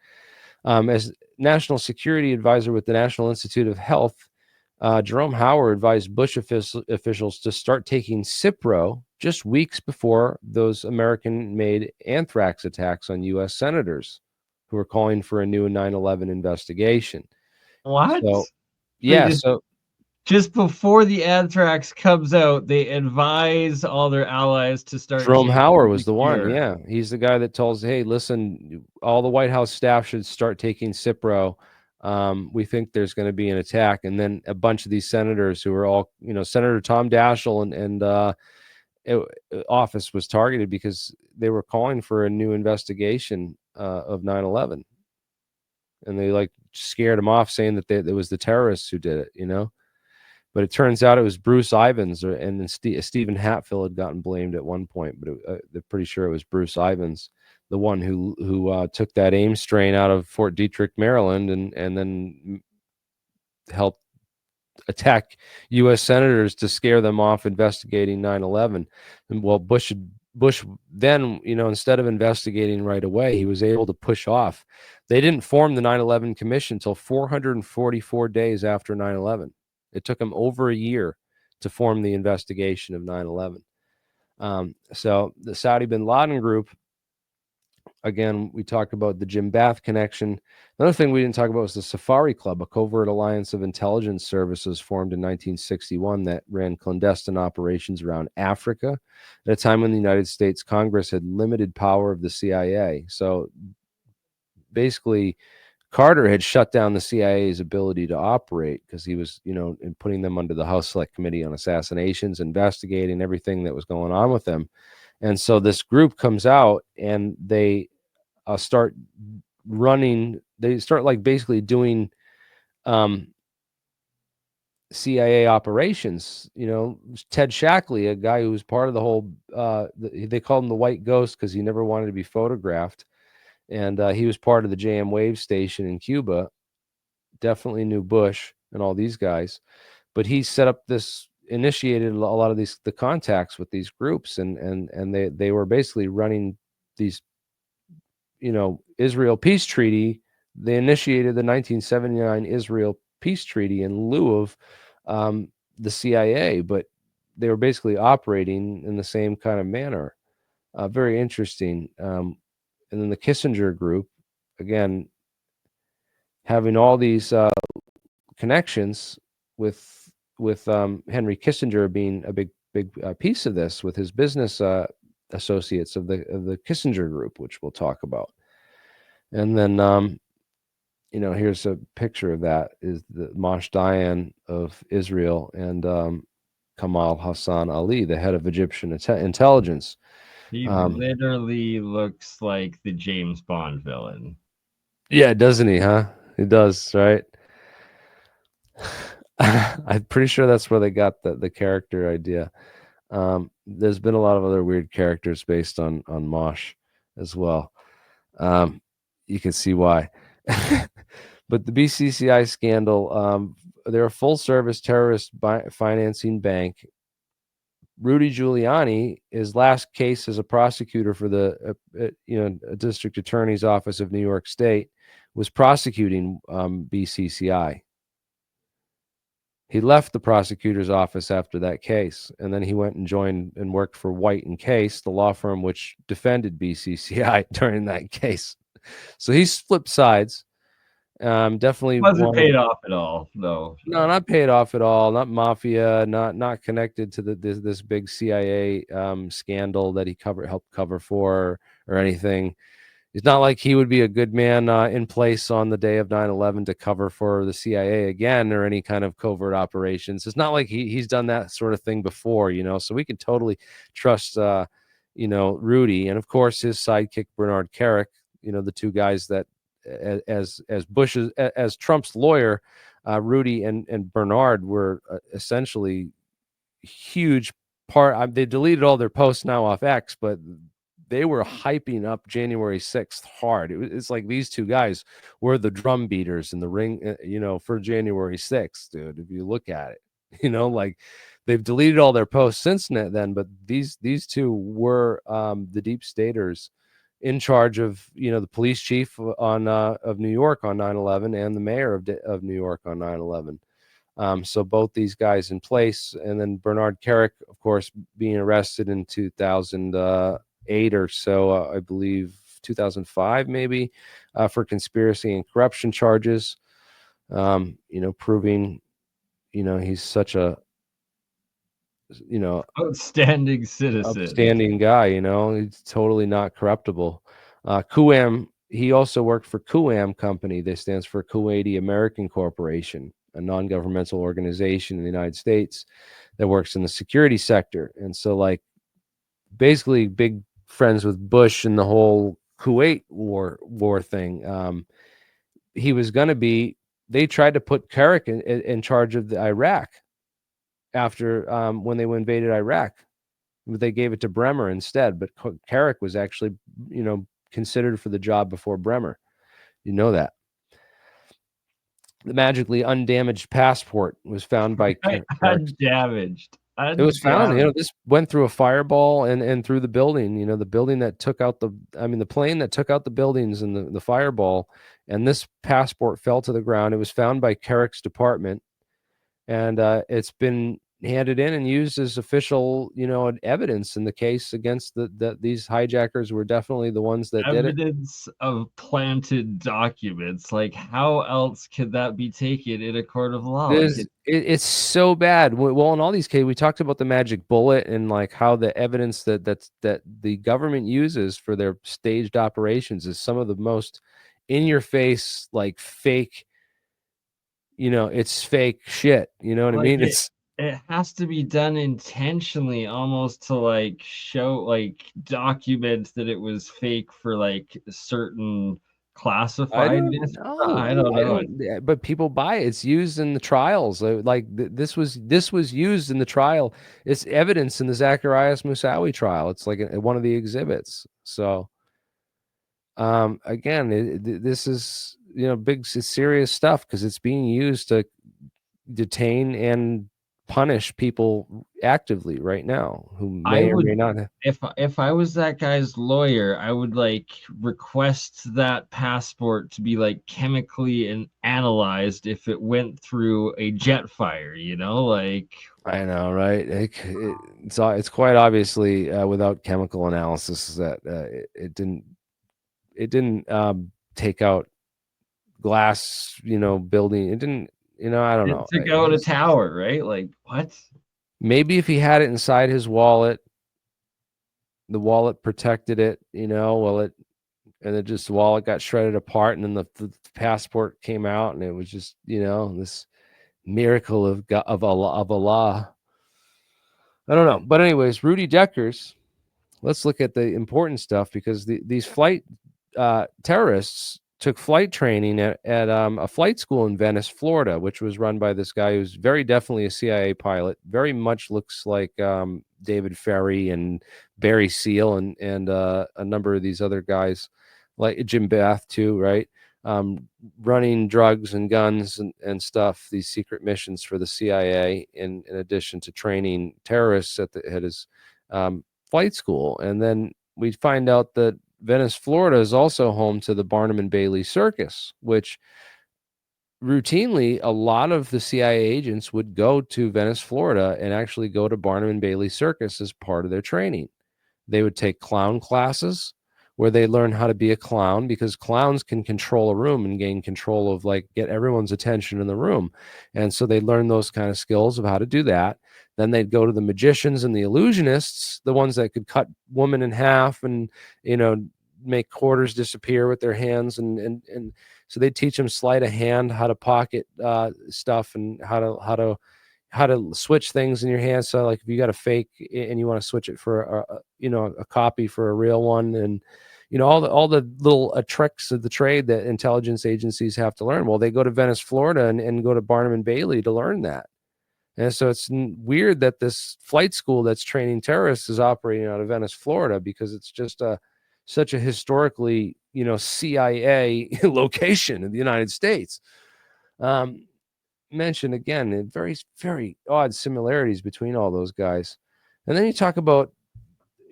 As National Security Advisor with the National Institute of Health, Jerome Hauer advised Bush officials to start taking Cipro just weeks before those American-made anthrax attacks on U.S. senators who were calling for a new 9/11 investigation. What? So, yeah, so just before the anthrax comes out, they advise all their allies to start. Jerome Hauer was the one. Yeah, he's the guy that tells, hey, listen, all the White House staff should start taking Cipro. We think there's going to be an attack. And then a bunch of these senators who are all, Senator Tom Daschle and office was targeted because they were calling for a new investigation of 9/11. And they scared him off saying that it was the terrorists who did it, But it turns out it was Bruce Ivins, and then Stephen Hatfield had gotten blamed at one point, but they're pretty sure it was Bruce Ivins, the one who took that Ames strain out of Fort Detrick, Maryland, and then helped attack U.S. senators to scare them off investigating 9/11. And well, Bush then, instead of investigating right away, he was able to push off. They didn't form the 9/11 Commission until 444 days after 9/11. It took him over a year to form the investigation of 9/11. So the Saudi bin Laden group, again, we talked about the Jim Bath connection. Another thing we didn't talk about was the Safari Club, a covert alliance of intelligence services formed in 1961 that ran clandestine operations around Africa at a time when the United States Congress had limited power of the CIA. So basically, Carter had shut down the CIA's ability to operate because he was, in putting them under the House Select Committee on Assassinations, investigating everything that was going on with them. And so this group comes out and they start running. They start basically doing CIA operations. Ted Shackley, a guy who was part of the whole, they called him the White Ghost because he never wanted to be photographed. And he was part of the JM Wave station in Cuba. Definitely knew Bush and all these guys. But he set up initiated a lot of the contacts with these groups, and they were basically running these, Israel peace treaty. They initiated the 1979 Israel peace treaty in lieu of the CIA, but they were basically operating in the same kind of manner. Very interesting. And then the Kissinger group, again, having all these connections with Henry Kissinger being a big piece of this, with his business associates of the Kissinger group, which we'll talk about. And then here's a picture of that, is the Mosh Dayan of Israel, and Kamal Hassan Ali, the head of Egyptian intelligence. He literally looks like the James Bond villain. Yeah, doesn't he, huh? He does, right? I'm pretty sure that's where they got the character idea. There's been a lot of other weird characters based on Mosh as well. You can see why. But the BCCI scandal, they're a full-service terrorist financing bank. Rudy Giuliani, his last case as a prosecutor for the district attorney's office of New York State, was prosecuting BCCI. He left the prosecutor's office after that case, and then he went and joined and worked for White and Case, the law firm which defended BCCI during that case. So he's flipped sides. Definitely wasn't paid off at all. No, not paid off at all. Not mafia. Not connected to this big CIA scandal that he helped cover for or anything. It's not like he would be a good man in place on the day of 9/11 to cover for the CIA again or any kind of covert operations. It's not like he's done that sort of thing before, So we can totally trust, Rudy, and of course his sidekick Bernard Kerik. The two guys that, as Bush's, as Trump's lawyer, Rudy and Bernard were essentially huge part. They deleted all their posts now off X, but they were hyping up January 6th hard. It's like these two guys were the drum beaters in the ring, for January 6th, dude. If you look at it, like they've deleted all their posts since then, but these two were the deep staters in charge of, the police chief of New York on 9/11 and the mayor of New York on 9/11. So both these guys in place, and then Bernard Kerik, of course, being arrested in 2008 or so, I believe 2005 maybe, for conspiracy and corruption charges. Proving, he's such a, outstanding citizen, outstanding guy. He's totally not corruptible. Kuwam, he also worked for Kuwam Company. That stands for Kuwaiti American Corporation, a non-governmental organization in the United States that works in the security sector. And so, basically big friends with Bush and the whole Kuwait war thing. He was going to be, they tried to put Kerik in charge of the Iraq after when they invaded Iraq. They gave it to Bremer instead, but Kerik was actually, considered for the job before Bremer. That. The magically undamaged passport was found by undamaged. It was found, this went through a fireball and through the building, the building that took out the plane that took out the buildings and the fireball, and this passport fell to the ground. It was found by Kerik's department, and it's been handed in and used as official, evidence in the case against these hijackers were definitely the ones that did it. Evidence of planted documents. Like, how else could that be taken in a court of law? It's so bad. Well, in all these cases, we talked about the magic bullet and how the evidence that the government uses for their staged operations is some of the most in your face, fake. It's fake shit. You know what I mean? It has to be done intentionally, almost to show, document that it was fake for certain I classified don't this? know. I don't I know. don't. But people buy it. It's used in the trials. Like this was used in the trial. It's evidence in the Zacharias Moussaoui trial. It's like one of the exhibits. So, again, this is big serious stuff because it's being used to detain and punish people actively right now who I may or may would, not. if I was that guy's lawyer, I would like request that passport to be like chemically and analyzed if it went through a jet fire, like I know, right? It's quite obviously without chemical analysis that it didn't take out glass, building. It didn't, I don't it know. took out a tower, right? Like what? Maybe if he had it inside his wallet, the wallet protected it, well, and it just the wallet got shredded apart, and then the passport came out, and it was just, this miracle of God, of Allah. I don't know, but anyways, Rudy Deckers. Let's look at the important stuff because these flight terrorists took flight training at a flight school in Venice, Florida, which was run by this guy who's very definitely a CIA pilot. Very much looks like David Ferry and Barry Seal and a number of these other guys, like Jim Bath too, right? Running drugs and guns and stuff, these secret missions for the CIA, in addition to training terrorists at his flight school. And then we find out that Venice, Florida is also home to the Barnum and Bailey Circus, which routinely a lot of the CIA agents would go to Venice, Florida and actually go to Barnum and Bailey Circus as part of their training. They would take clown classes where they learn how to be a clown because clowns can control a room and gain control of get everyone's attention in the room. And so they learn those kind of skills of how to do that. Then they'd go to the magicians and the illusionists, the ones that could cut women in half and, make quarters disappear with their hands. And so they teach them sleight of hand, how to pocket stuff and how to switch things in your hand. So like if you got a fake and you want to switch it for a copy for a real one, and all the little tricks of the trade that intelligence agencies have to learn. Well, they go to Venice, Florida and go to Barnum and Bailey to learn that. And so it's weird that this flight school that's training terrorists is operating out of Venice, Florida, because it's just such a historically, CIA location in the United States. Mentioned again, very, very odd similarities between all those guys. And then you talk about,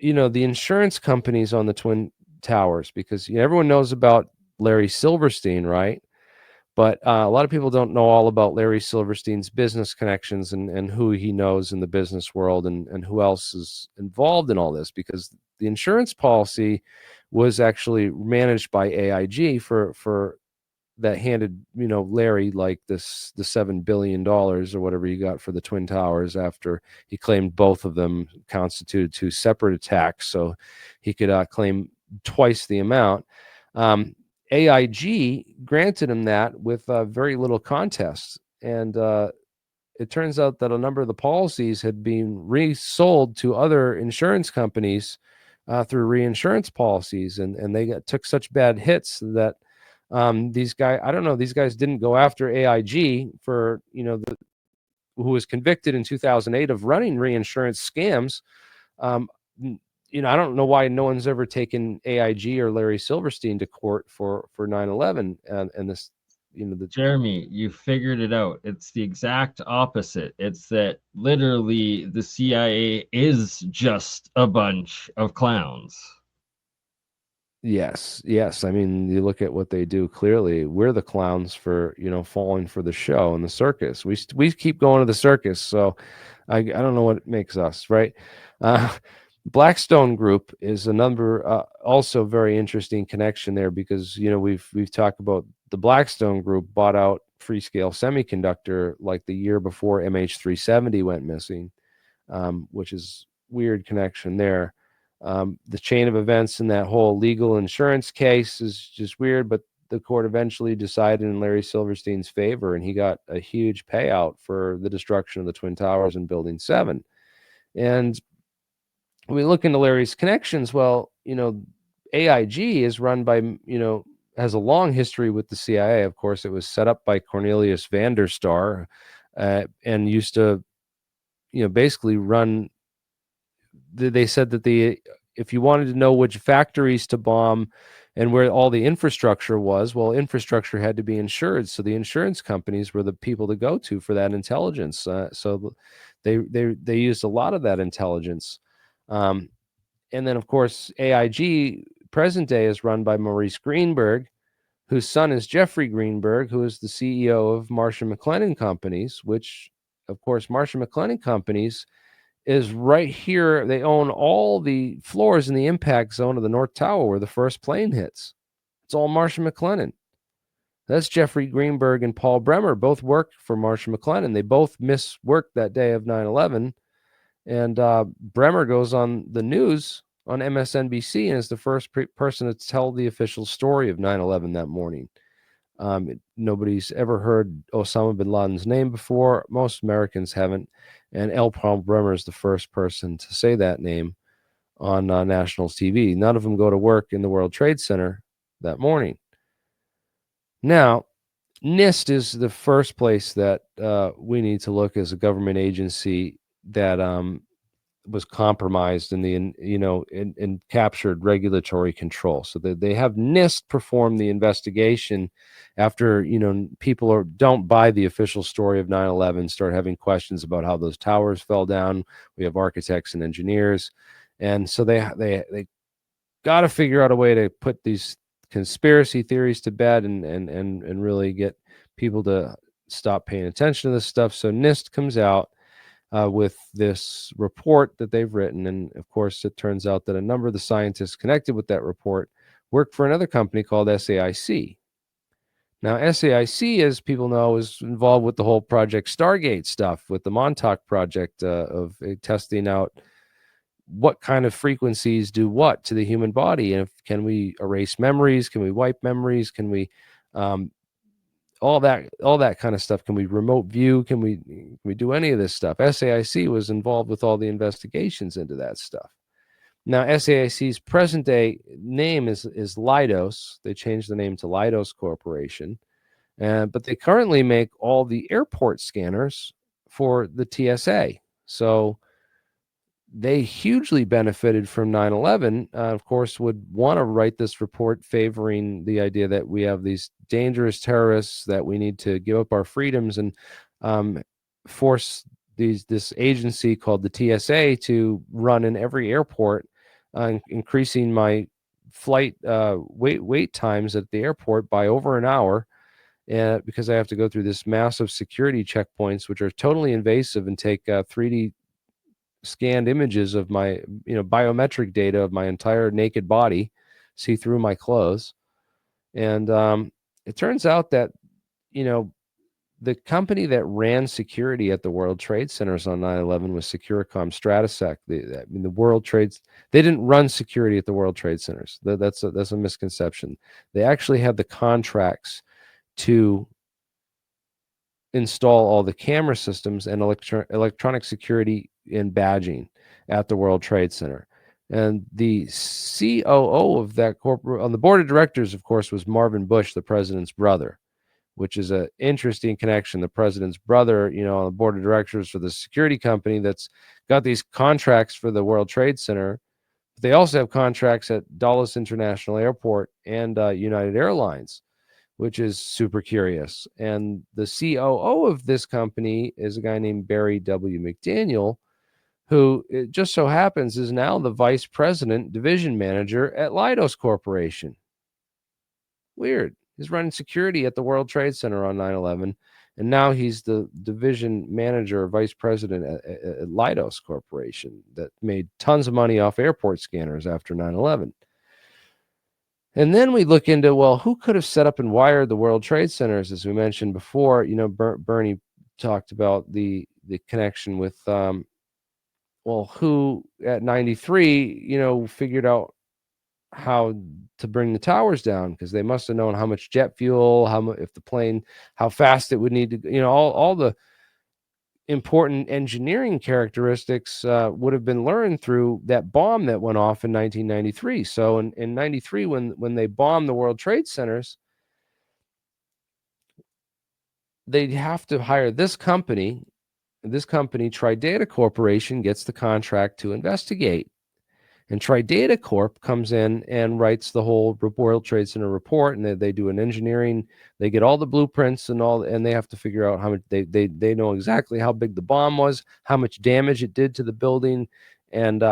the insurance companies on the Twin Towers, because everyone knows about Larry Silverstein, right? But a lot of people don't know all about Larry Silverstein's business connections and who he knows in the business world and who else is involved in all this, because the insurance policy was actually managed by AIG for that handed Larry like the $7 billion or whatever he got for the Twin Towers after he claimed both of them constituted two separate attacks, so he could claim twice the amount. AIG granted him that with very little contest, and it turns out that a number of the policies had been resold to other insurance companies through reinsurance policies, and they took such bad hits that these guys, I don't know, these guys didn't go after AIG for, who was convicted in 2008 of running reinsurance scams. I don't know why no one's ever taken AIG or Larry Silverstein to court for 9/11 and this, Jeremy, you figured it out. It's the exact opposite. It's that literally the CIA is just a bunch of clowns. Yes. I mean, you look at what they do. Clearly, we're the clowns for falling for the show and the circus. We keep going to the circus, so I don't know what makes us right. Blackstone Group is a number also very interesting connection there, because we've talked about the Blackstone Group bought out Freescale Semiconductor like the year before MH370 went missing, which is weird connection there. The chain of events in that whole legal insurance case is just weird, but the court eventually decided in Larry Silverstein's favor, and he got a huge payout for the destruction of the Twin Towers in Building 7. And we look into Larry's connections. Well, AIG is run by, has a long history with the CIA. Of course, it was set up by Cornelius van der Star, and used to, basically run. They said that if you wanted to know which factories to bomb and where all the infrastructure was, well, infrastructure had to be insured. So the insurance companies were the people to go to for that intelligence. So they used a lot of that intelligence. And then, of course, AIG present day is run by Maurice Greenberg, whose son is Jeffrey Greenberg, who is the CEO of Marsh & McLennan Companies, which, of course, Marsh & McLennan Companies is right here. They own all the floors in the impact zone of the North Tower where the first plane hits. It's all Marsh & McLennan. That's Jeffrey Greenberg and Paul Bremer, both worked for Marsh & McLennan. They both missed work that day of 9/11. And Bremer goes on the news on MSNBC and is the first person to tell the official story of 9/11 that morning. Nobody's ever heard Osama bin Laden's name before. Most Americans haven't. And L. Paul Bremer is the first person to say that name on national TV. None of them go to work in the World Trade Center that morning. Now, NIST is the first place that we need to look as a government agency that was compromised in the and captured regulatory control. So that they have NIST perform the investigation after people don't buy the official story of 9/11, start having questions about how those towers fell down. We have architects and engineers, and so they got to figure out a way to put these conspiracy theories to bed and really get people to stop paying attention to this stuff. So NIST comes out with this report that they've written. And of course, it turns out that a number of the scientists connected with that report work for another company called SAIC. Now, SAIC, as people know, is involved with the whole Project Stargate stuff, with the Montauk project of testing out what kind of frequencies do what to the human body. And can we erase memories? Can we wipe memories? Can we all that kind of stuff? Can we remote view? Can we do any of this stuff? SAIC was involved with all the investigations into that stuff. Now, SAIC's present day name is Leidos. They changed the name to Leidos Corporation, but they currently make all the airport scanners for the TSA. So they hugely benefited from 9/11. Of course, would want to write this report favoring the idea that we have these dangerous terrorists, that we need to give up our freedoms and force this agency called the TSA to run in every airport, increasing my flight wait times at the airport by over an hour, because I have to go through this massive security checkpoints, which are totally invasive and take 3D scanned images of my biometric data of my entire naked body, see through my clothes. And it turns out that the company that ran security at the World Trade Centers on 9/11 was Securicom Stratesec. The World Trades, they didn't run security at the World Trade Centers. That's a misconception. They actually had the contracts to install all the camera systems and electronic security and badging at the World Trade Center. And the COO of that corporate, on the board of directors, of course, was Marvin Bush, the president's brother, which is an interesting connection. The president's brother, on the board of directors for the security company that's got these contracts for the World Trade Center. They also have contracts at Dulles International Airport and United Airlines, which is super curious. And the COO of this company is a guy named Barry W. McDaniel, who it just so happens is now the vice president division manager at Leidos Corporation. Weird. He's running security at the World Trade Center on 9/11, and now he's the division manager or vice president at Leidos Corporation that made tons of money off airport scanners after 9/11. And then we look into, well, who could have set up and wired the World Trade Centers? As we mentioned before, Bernie talked about the connection with, who at 93, figured out how to bring the towers down, because they must have known how much jet fuel, if the plane, how fast it would need to, all the important engineering characteristics would have been learned through that bomb that went off in 1993. So in 93, when they bombed the World Trade Centers, they'd have to hire this company. This company, Tridata Corporation, gets the contract to investigate. And Tridata Corp comes in and writes the whole World Trade Center report, and they do an engineering. They get all the blueprints and all, and they have to figure out how much they know exactly how big the bomb was, how much damage it did to the building, and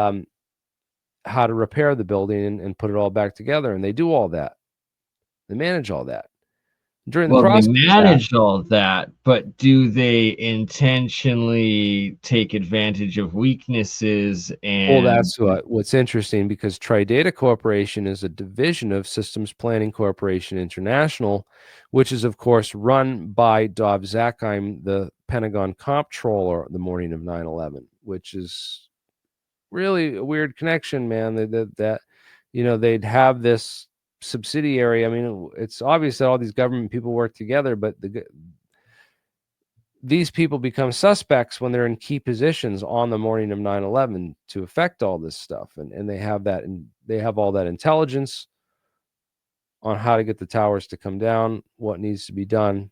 how to repair the building and put it all back together. And they do all that. They manage all that. During the Well, they process of that, manage all that, but do they intentionally take advantage of weaknesses well, and that's what's interesting, because Tridata Corporation is a division of Systems Planning Corporation International, which is, of course, run by Dov Zakheim, the Pentagon comptroller, the morning of 9/11, which is really a weird connection, man. That they'd have this subsidiary. I mean, it's obvious that all these government people work together, but these people become suspects when they're in key positions on the morning of 9/11 to affect all this stuff. And they have that, and they have all that intelligence on how to get the towers to come down, what needs to be done.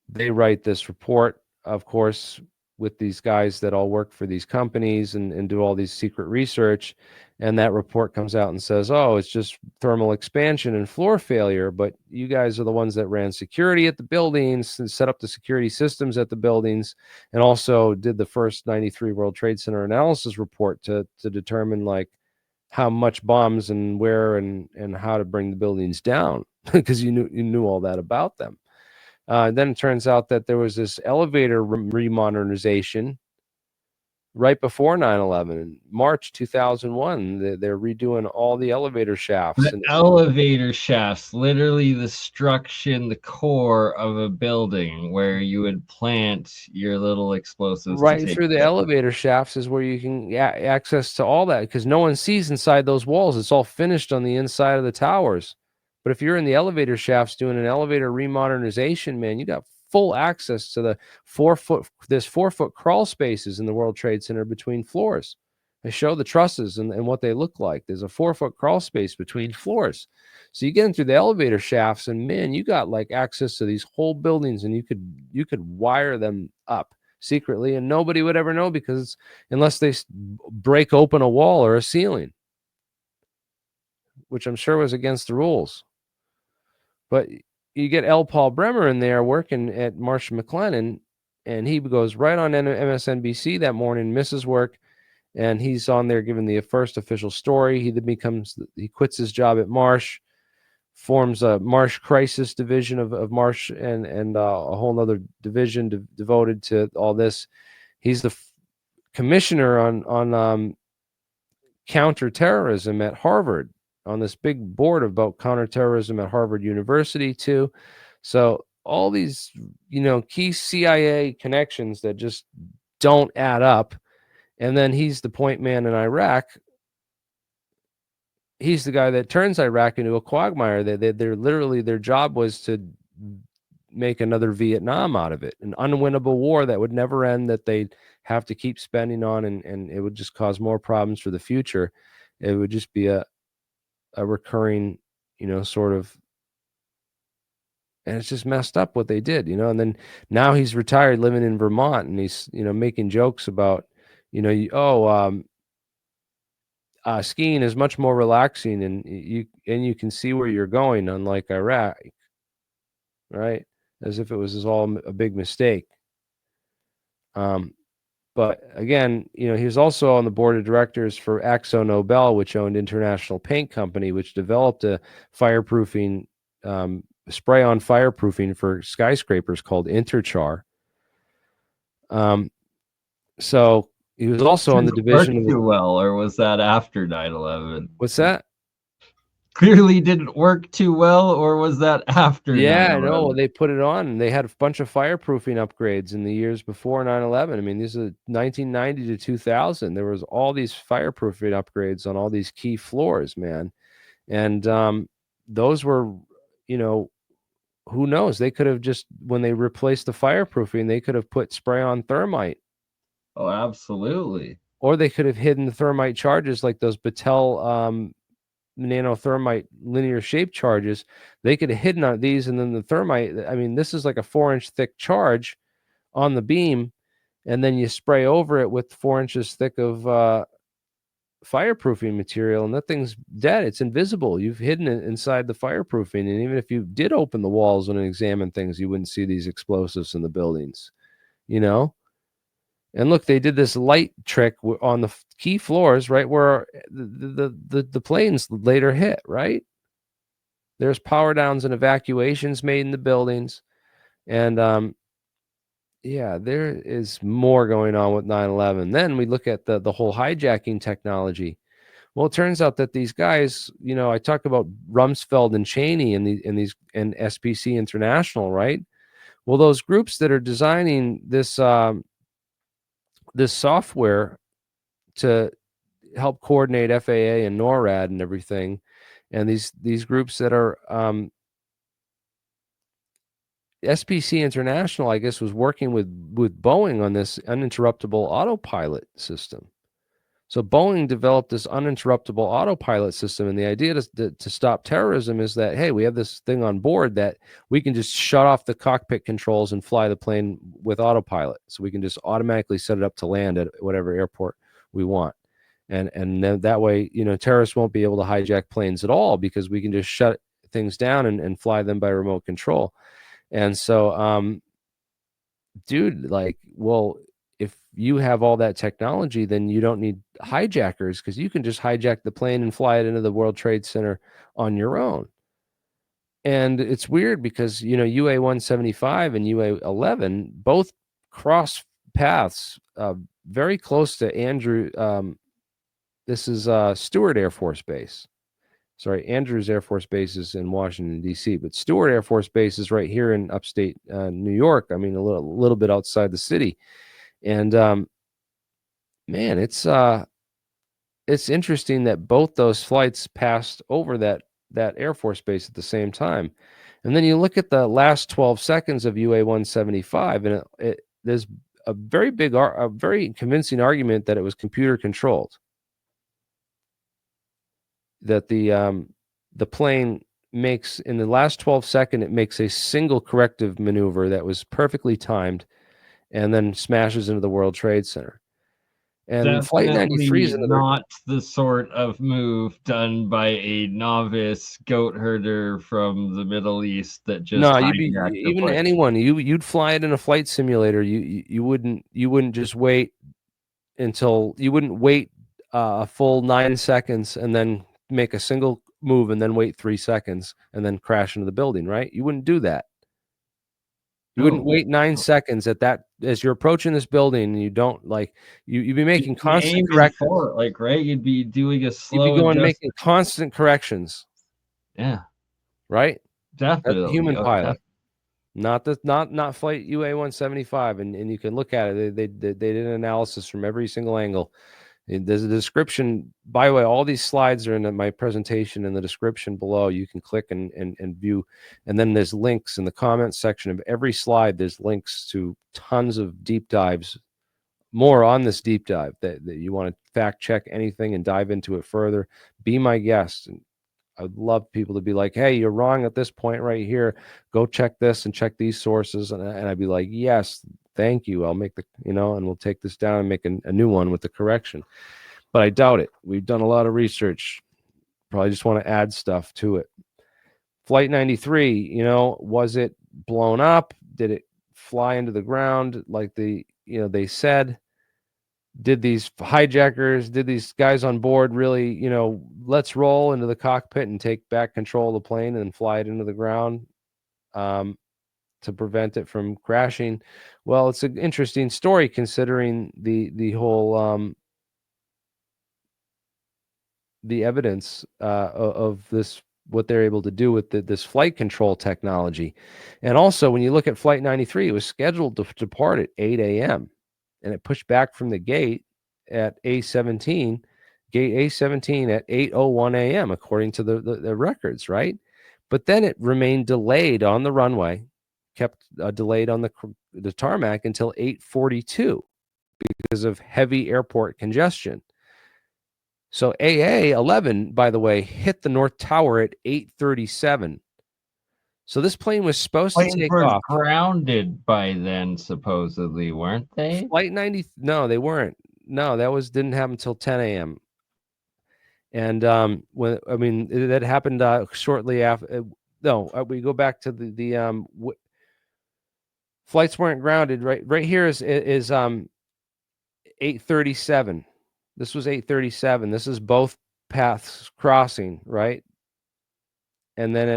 They write this report, of course, with these guys that all work for these companies and do all these secret research. And that report comes out and says, oh, it's just thermal expansion and floor failure. But you guys are the ones that ran security at the buildings and set up the security systems at the buildings, and also did the first 93 World Trade Center analysis report to determine like how much bombs and where and how to bring the buildings down, because you knew all that about them. Then it turns out that there was this elevator remodernization right before 9/11, in March 2001. They're redoing all the elevator shafts. the And elevator shafts, literally the structure, the core of a building where you would plant your little explosives to right take through the it. elevator shafts is where you can access to all that, because no one sees inside those walls. It's all finished on the inside of the towers. But if you're in the elevator shafts doing an elevator remodernization, man, you got full access to the 4-foot crawl spaces in the World Trade Center between floors. They show the trusses and what they look like. There's a 4-foot crawl space between floors. So you get into the elevator shafts, and man, you got like access to these whole buildings, and you could wire them up secretly, and nobody would ever know, because unless they break open a wall or a ceiling, which I'm sure was against the rules. But you get L. Paul Bremer in there working at Marsh McLennan, and he goes right on MSNBC that morning, misses work, and he's on there giving the first official story. He quits his job at Marsh, forms a Marsh crisis division of Marsh, and a whole other division devoted to all this. He's the commissioner on counterterrorism at Harvard, on this big board about counterterrorism at Harvard University too. So all these, key CIA connections that just don't add up. And then he's the point man in Iraq. He's the guy that turns Iraq into a quagmire. They're literally, their job was to make another Vietnam out of it, an unwinnable war that would never end, that they'd have to keep spending on, and it would just cause more problems for the future. It would just be a recurring, sort of, and it's just messed up what they did, and then now he's retired, living in Vermont, and he's, making jokes about, skiing is much more relaxing, and you can see where you're going, unlike Iraq, right? As if it was all a big mistake. But again, he was also on the board of directors for Akzo Nobel, which owned International Paint Company, which developed a fireproofing, spray-on fireproofing for skyscrapers called Interchar. So he was also on the division Worked too well, or was that after 9/11? What's that? Clearly didn't work too well, or was that after Yeah, 9/11? no, they put it on, and they had a bunch of fireproofing upgrades in the years before 9/11. I mean, these are 1990 to 2000. There was all these fireproofing upgrades on all these key floors, man. And those were, who knows? They could have just, when they replaced the fireproofing, they could have put spray on thermite. Oh, absolutely. Or they could have hidden the thermite charges like those Battelle nanothermite linear shape charges. They could have hidden on these, and then the thermite, I mean, this is like a 4-inch thick charge on the beam, and then you spray over it with 4 inches thick of fireproofing material, and that thing's dead. It's invisible. You've hidden it inside the fireproofing, and even if you did open the walls and examine things, you wouldn't see these explosives in the buildings, you know? And look, they did this light trick on the key floors, right where the planes later hit, right? There's power downs and evacuations made in the buildings. And yeah, there is more going on with 9/11. Then we look at the whole hijacking technology. Well, it turns out that these guys, you know, I talk about Rumsfeld and Cheney and and SPC International, right? Well, those groups that are designing this this software to help coordinate FAA and NORAD and everything, and these groups that are SPC International, I guess, was working with Boeing on this uninterruptible autopilot system. So Boeing developed this uninterruptible autopilot system, and the idea to stop terrorism is that, hey, we have this thing on board that we can just shut off the cockpit controls and fly the plane with autopilot. So we can just automatically set it up to land at whatever airport we want. And then that way, you know, terrorists won't be able to hijack planes at all, because we can just shut things down and fly them by remote control. And so, dude, like, well, if you have all that technology, then you don't need hijackers, because you can just hijack the plane and fly it into the World Trade Center on your own. And it's weird because, you know, UA-175 and UA-11 both cross paths very close to Andrew. This is Stewart Air Force Base. Sorry, Andrews Air Force Base is in Washington, D.C., but Stewart Air Force Base is right here in upstate New York. I mean, a little bit outside the city. And man, it's interesting that both those flights passed over that Air Force Base at the same time. And then you look at the last 12 seconds of UA-175, and there's a very convincing argument that it was computer controlled. That the plane makes, in the last 12 seconds, it makes a single corrective maneuver that was perfectly timed, and then smashes into the World Trade Center. And Flight 93 is Definitely not the sort of move done by a novice goat herder from the Middle East that just no, hijacked the plane. anyone, you'd fly it in a flight simulator. You wouldn't just wait until, you wouldn't wait a full 9 seconds and then make a single move and then wait 3 seconds and then crash into the building, right? You wouldn't do that. You wouldn't wait 9 seconds at that as you're approaching this building, and you don't, like, you'd be making constant corrections. For it, like, right? You'd be doing a slow You'd be going making constant corrections. Yeah. Right? Definitely. That's a human pilot. Not flight UA-175, and you can look at it. They did an analysis from every single angle. There's a description. By the way, all these slides are in my presentation in the description below. You can click and view, and then there's links in the comments section of every slide. There's links to tons of deep dives, more on this deep dive that you want to fact check anything and dive into it further. Be my guest. And I'd love people to be like, hey, you're wrong at this point right here. Go check this and check these sources. And I'd be like, yes, thank you. I'll make the, and we'll take this down and make a new one with the correction. But I doubt it. We've done a lot of research. Probably just want to add stuff to it. Flight 93, was it blown up? Did it fly into the ground like they said? Did these hijackers, did these guys on board really, let's roll into the cockpit and take back control of the plane and fly it into the ground to prevent it from crashing? Well, it's an interesting story considering the whole the evidence of this, what they're able to do with this flight control technology. And also, when you look at Flight 93, it was scheduled to depart at 8 a.m. and it pushed back from the gate at gate A17 at 8:01 a.m. according to the records, right? but then it remained delayed on the runway, kept delayed on the tarmac until 8:42 because of heavy airport congestion. So AA-11, by the way, hit the North Tower at 8:37. So this plane was supposed to Planes take were off. grounded by then, supposedly, weren't they? Flight 90, no, they weren't. No, didn't happen until 10 a.m. And that happened shortly after. No, we go back to the flights weren't grounded. Right here is 8:37. This was 8:37. This is both paths crossing, right? And then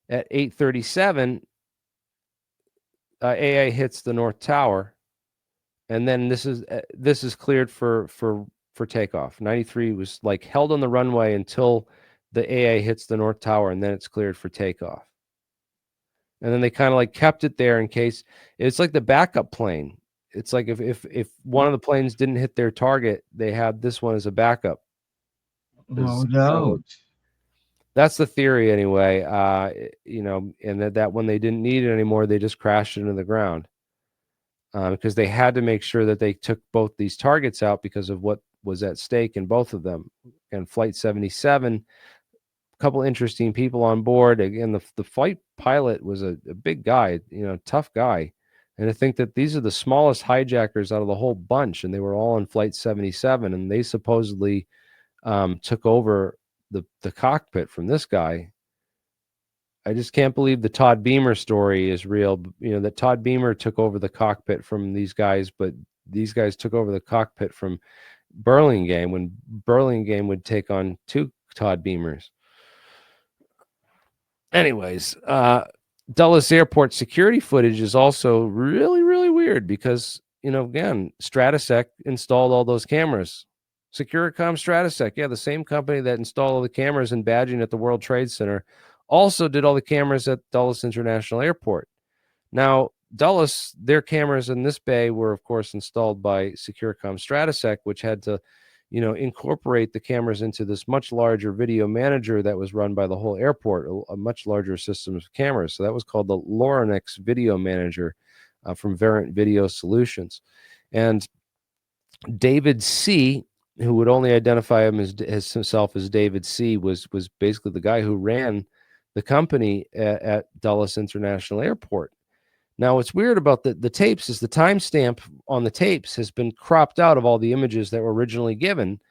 at 8:37, AA hits the North Tower, and then this is cleared for takeoff. 93 was like held on the runway until the AA hits the North Tower, and then it's cleared for takeoff. And then they kind of like kept it there in case. It's like the backup plane. It's like if one of the planes didn't hit their target, they had this one as a backup. No doubt. That's the theory anyway. And that when they didn't need it anymore, they just crashed it into the ground. Because they had to make sure that they took both these targets out because of what was at stake in both of them. And Flight 77, a couple interesting people on board. Again, the flight pilot was a big guy, tough guy. And I think that these are the smallest hijackers out of the whole bunch, and they were all on Flight 77, and they supposedly took over the cockpit from this guy. I just can't believe the Todd Beamer story is real. That Todd Beamer took over the cockpit from these guys, but these guys took over the cockpit from Burlingame when Burlingame would take on 2 Todd Beamers. Anyways, Dulles Airport security footage is also really, really weird because, again, Stratosec installed all those cameras. Securicom Stratosec, yeah, the same company that installed all the cameras and badging at the World Trade Center, also did all the cameras at Dulles International Airport. Now, Dulles, their cameras in this bay were, of course, installed by Securicom Stratosec, which had to, incorporate the cameras into this much larger video manager that was run by the whole airport, a much larger system of cameras. So that was called the Lorenix Video Manager from Verint Video Solutions. And David C., who would only identify himself as David C., was basically the guy who ran the company at Dulles International Airport. Now, what's weird about the tapes is the timestamp on the tapes has been cropped out of all the images that were originally given.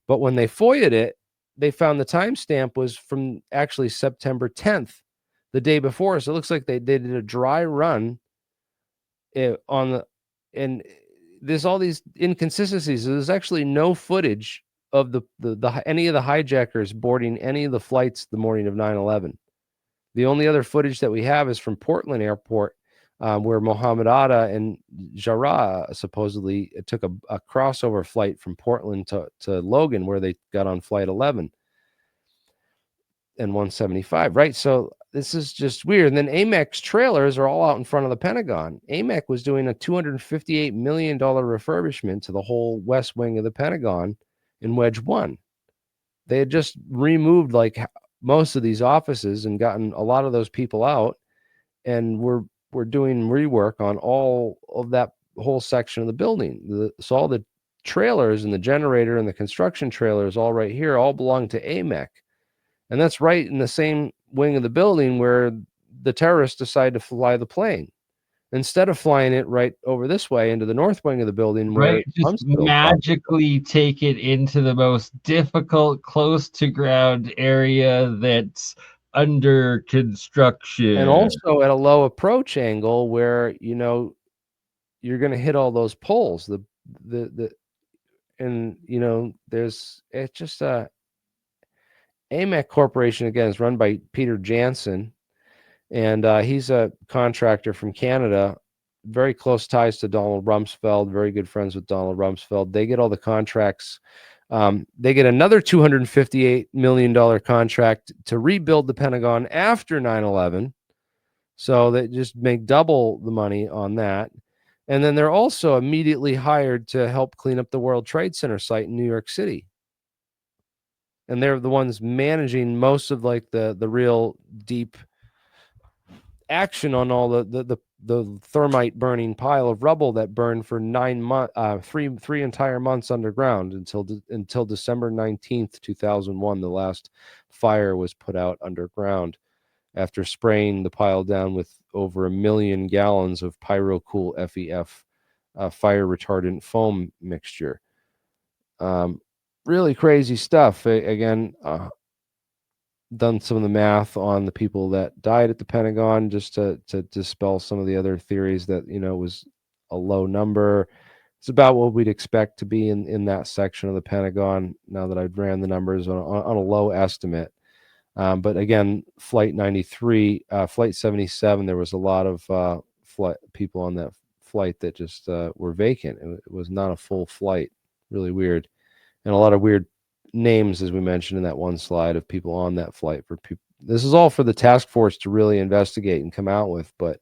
But when they FOIA'd it, they found the timestamp was from actually September 10th, the day before. So it looks like they did a dry run and there's all these inconsistencies. There's actually no footage of any of the hijackers boarding any of the flights the morning of 9/11. The only other footage that we have is from Portland Airport, where Mohammed Atta and Jarrah supposedly took a crossover flight from Portland to Logan, where they got on Flight 11 and 175, right? So this is just weird. And then AMEC's trailers are all out in front of the Pentagon. AMEC was doing a $258 million refurbishment to the whole west wing of the Pentagon in Wedge 1. They had just removed like most of these offices and gotten a lot of those people out, and we're doing rework on all of that whole section of the building. So all the trailers and the generator and the construction trailers all right here all belong to AMEC. And that's right in the same wing of the building where the terrorists decide to fly the plane. Instead of flying it right over this way into the north wing of the building, where Right, just magically take it into the most difficult, close to ground area that's under construction. And also at a low approach angle where, you're going to hit all those poles. There's, it's just AMEC Corporation, again, is run by Peter Jansen, and he's a contractor from Canada, very close ties to Donald Rumsfeld, very good friends with Donald Rumsfeld. They get all the contracts. They get another $258 million contract to rebuild the Pentagon after 9/11. So they just make double the money on that. And then they're also immediately hired to help clean up the World Trade Center site in New York City. and they're the ones managing most of like the real deep action on all the thermite burning pile of rubble that burned for 9 months, three entire months underground until December 19th, 2001. The last fire was put out underground after spraying the pile down with over 1 million gallons of PyroCool FEF fire retardant foam mixture. Really crazy stuff. Again, done some of the math on the people that died at the Pentagon just to dispel some of the other theories that, you know, it was a low number. It's about what we'd expect to be in that section of the Pentagon, now that I've ran the numbers on a low estimate. But again, Flight 93, Flight 77, there was a lot of people on that flight that just were vacant. It was not a full flight. Really weird. And a lot of weird names, as we mentioned in that one slide, of people on that flight. For people, this is all for the task force to really investigate and come out with. But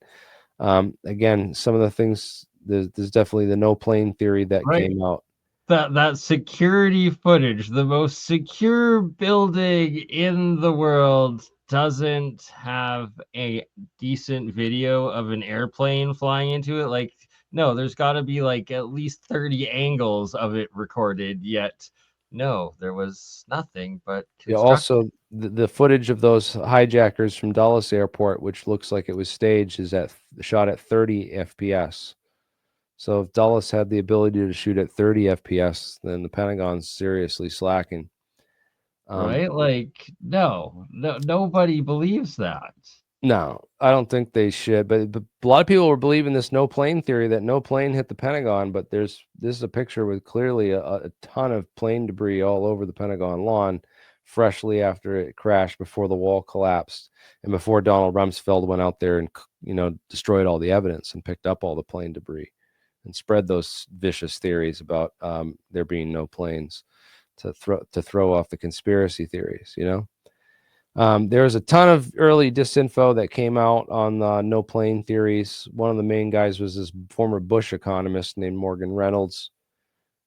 again, some of the things, there's definitely the no plane theory that came out. That security footage, the most secure building in the world, doesn't have a decent video of an airplane flying into it. Like, no, there's got to be like at least 30 angles of it recorded, yet no, there was nothing but Yeah, construction. also the footage of those hijackers from Dulles Airport, which looks like it was staged, is shot at 30 FPS. So if Dulles had the ability to shoot at 30 FPS, then the Pentagon's seriously slacking. Right? Like, no, nobody believes that. No, I don't think they should. But a lot of people were believing this no plane theory, that no plane hit the Pentagon. But this is a picture with clearly a ton of plane debris all over the Pentagon lawn, freshly after it crashed, before the wall collapsed, and before Donald Rumsfeld went out there and, you know, destroyed all the evidence and picked up all the plane debris and spread those vicious theories about there being no planes to throw off the conspiracy theories, you know. There was a ton of early disinfo that came out on no plane theories. One of the main guys was this former Bush economist named Morgan Reynolds.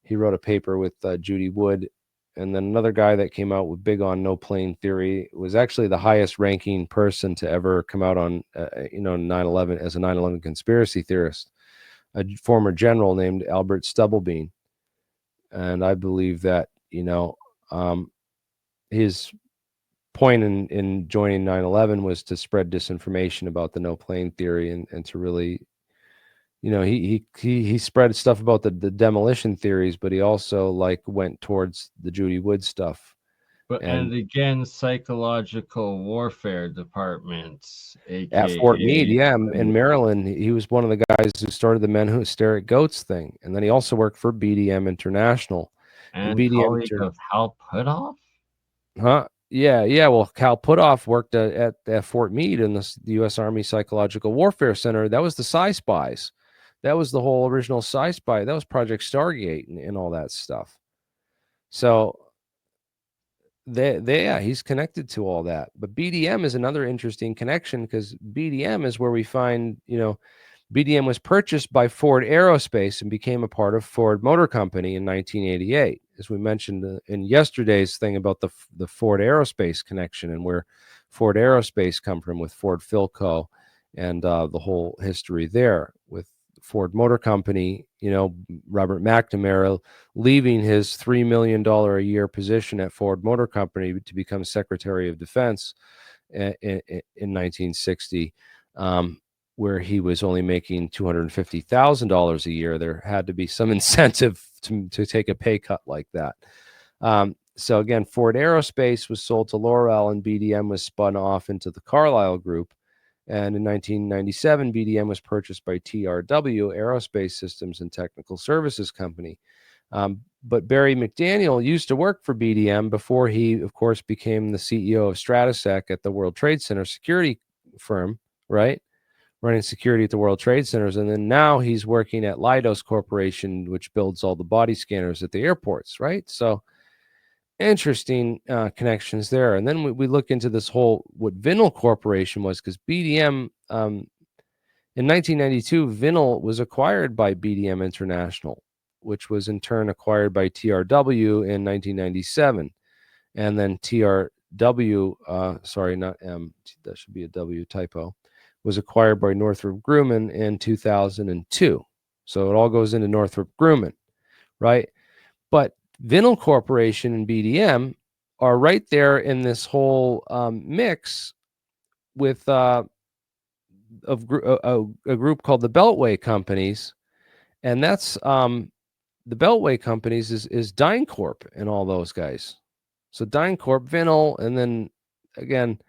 He wrote a paper with Judy Wood. And then another guy that came out with big on no plane theory was actually the highest ranking person to ever come out on, 9/11 as a 9/11 conspiracy theorist, a former general named Albert Stubblebean. And I believe that, his point in joining 9/11 was to spread disinformation about the no plane theory, and to really, he spread stuff about the demolition theories, but he also went towards the Judy Wood stuff. And again, psychological warfare departments, At Fort Meade, aka yeah, in Maryland, he was one of the guys who started the Men Who Stare at Goats thing, and then he also worked for BDM International. and colleague of Hal Puthoff. Huh? Yeah. Well, Cal Puthoff worked at Fort Meade in the U.S. Army Psychological Warfare Center. That was the Psi Spies. That was the whole original Psi Spy. That was Project Stargate and all that stuff. So he's connected to all that. But BDM is another interesting connection, because BDM is where we find, BDM was purchased by Ford Aerospace and became a part of Ford Motor Company in 1988. As we mentioned in yesterday's thing about the Ford Aerospace connection, and where Ford Aerospace come from with Ford Philco, and the whole history there with Ford Motor Company, Robert McNamara leaving his $3 million a year position at Ford Motor Company to become Secretary of Defense in 1960, where he was only making $250,000 a year. There had to be some incentive to take a pay cut like that. So again, Ford Aerospace was sold to L'Oreal, and BDM was spun off into the Carlyle Group. And in 1997, BDM was purchased by TRW, Aerospace Systems and Technical Services Company. But Barry McDaniel used to work for BDM before he, of course, became the CEO of Stratesec at the World Trade Center security firm, right? Running security at the World Trade Centers. And then now he's working at Leidos Corporation, which builds all the body scanners at the airports, right? So interesting connections there. And then we look into this whole, what Vinnell Corporation was, because BDM, in 1992, Vinnell was acquired by BDM International, which was in turn acquired by TRW in 1997. and then TRW, sorry, not M, that should be a W typo, was acquired by Northrop Grumman in 2002. So it all goes into Northrop Grumman, right? But Vinyl Corporation and BDM are right there in this whole mix with a group called the Beltway Companies, and that's the Beltway Companies is DynCorp and all those guys. So DynCorp, Vinyl, and then again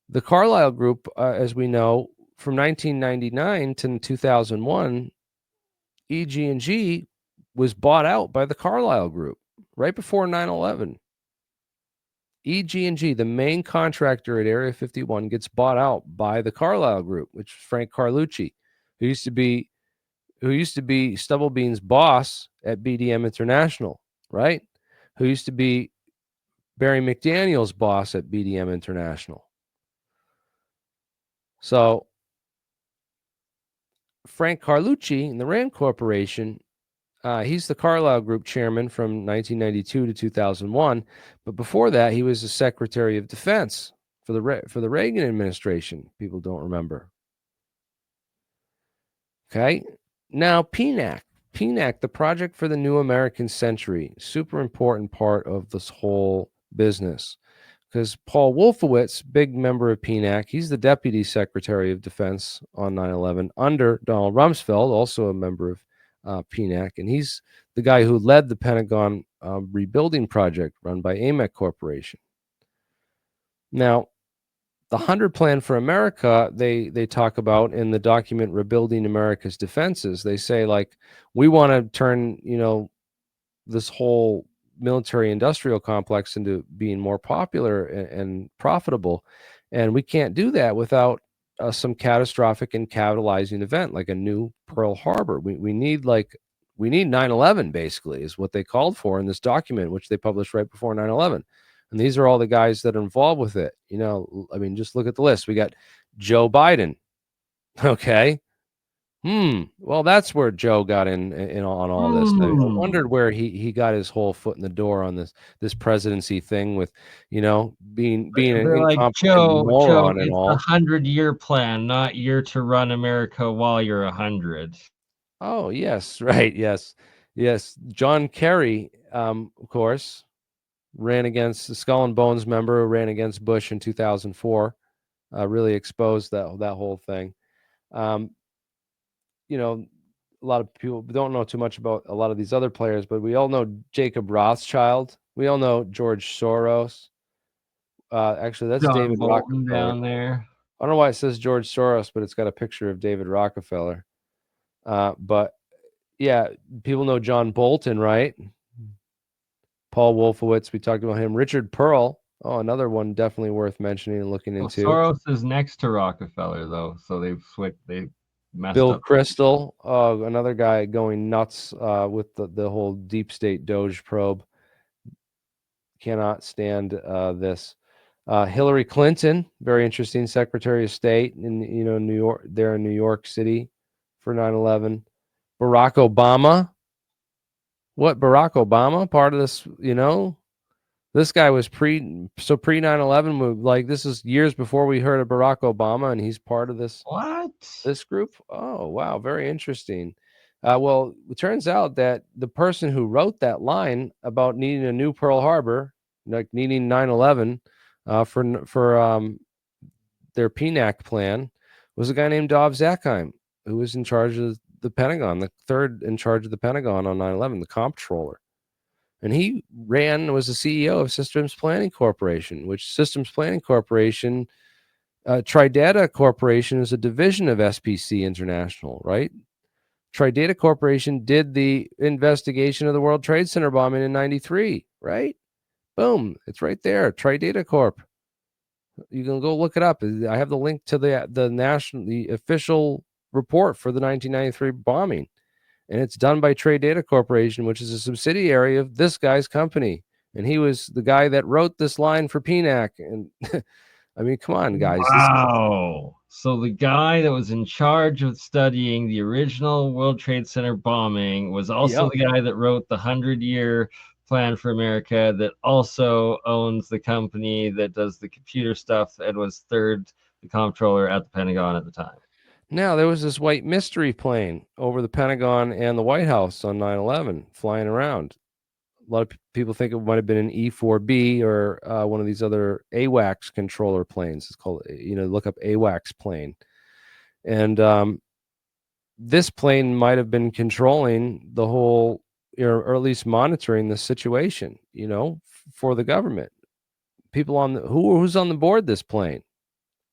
the Carlyle Group, as we know, from 1999 to 2001, EG&G was bought out by the Carlyle Group right before 9/11. EG&G, the main contractor at Area 51, gets bought out by the Carlyle Group, which is Frank Carlucci, who used to be Stubblebean's boss at BDM International, right? Who used to be Barry McDaniel's boss at BDM International. So Frank Carlucci in the Rand Corporation, he's the Carlyle Group chairman from 1992 to 2001. But before that, he was the Secretary of Defense for the Reagan administration. People don't remember. Okay. Now, PNAC, the Project for the New American Century, super important part of this whole business. Because Paul Wolfowitz, big member of PNAC, he's the Deputy Secretary of Defense on 9/11 under Donald Rumsfeld, also a member of PNAC, and he's the guy who led the Pentagon rebuilding project run by AMEC Corporation. Now, the 100 Plan for America, they talk about in the document Rebuilding America's Defenses. They say, like, we want to turn, this whole military industrial complex into being more popular and profitable, and we can't do that without some catastrophic and catalyzing event like a new Pearl Harbor. We need 9/11 basically is what they called for in this document, which they published right before 9/11. And these are all the guys that are involved with it. I mean, just look at the list. We got Joe Biden. Okay. Well, that's where Joe got in on all this. I wondered where he got his whole foot in the door on this presidency thing with, being an They're like, incompetent moron and it's all. 100-year plan, not year to run America while you're 100. Oh, yes, right, yes. John Kerry, of course, ran against the Skull and Bones member who ran against Bush in 2004. Really exposed that whole thing. A lot of people don't know too much about a lot of these other players, but we all know Jacob Rothschild. We all know George Soros. Actually, that's John David Bolton Rockefeller. down there. I don't know why it says George Soros, but it's got a picture of David Rockefeller. But yeah, people know John Bolton, right? Paul Wolfowitz, we talked about him. Richard Pearl, another one definitely worth mentioning and looking into. Soros is next to Rockefeller, though, so they've switched. They messed Bill up. Kristol, another guy going nuts with the whole deep state Doge probe. Cannot stand this. Hillary Clinton, very interesting, Secretary of State in New York, there in New York City for 9/11. Barack Obama. What, Barack Obama? Part of this, this guy was pre 9/11. Like, this is years before we heard of Barack Obama, and he's part of this. What? This group? Oh, wow, very interesting. Well, it turns out that the person who wrote that line about needing a new Pearl Harbor, like needing 9/11 for their PNAC plan, was a guy named Dov Zakheim, who was in charge of the Pentagon, the third in charge of the Pentagon on 9/11, the comptroller. And he was the CEO of Systems Planning Corporation, which Systems Planning Corporation, Tridata Corporation is a division of SPC International, right? Tridata Corporation did the investigation of the World Trade Center bombing in 93, right? Boom. It's right there. Tridata Corp. You can go look it up. I have the link to the official report for the 1993 bombing. And it's done by Tridata Corporation, which is a subsidiary of this guy's company. And he was the guy that wrote this line for PNAC. And I mean, come on, guys. Wow. So the guy that was in charge of studying the original World Trade Center bombing was also the guy that wrote the 100-year Plan for America that also owns the company that does the computer stuff and was third the comptroller at the Pentagon at the time. Now, there was this white mystery plane over the Pentagon and the White House on 9/11 flying around. A lot of people think it might have been an E-4B or one of these other AWACS controller planes. It's called, look up AWACS plane. And this plane might have been controlling the whole, or at least monitoring the situation, for the government. People on who's on the board this plane?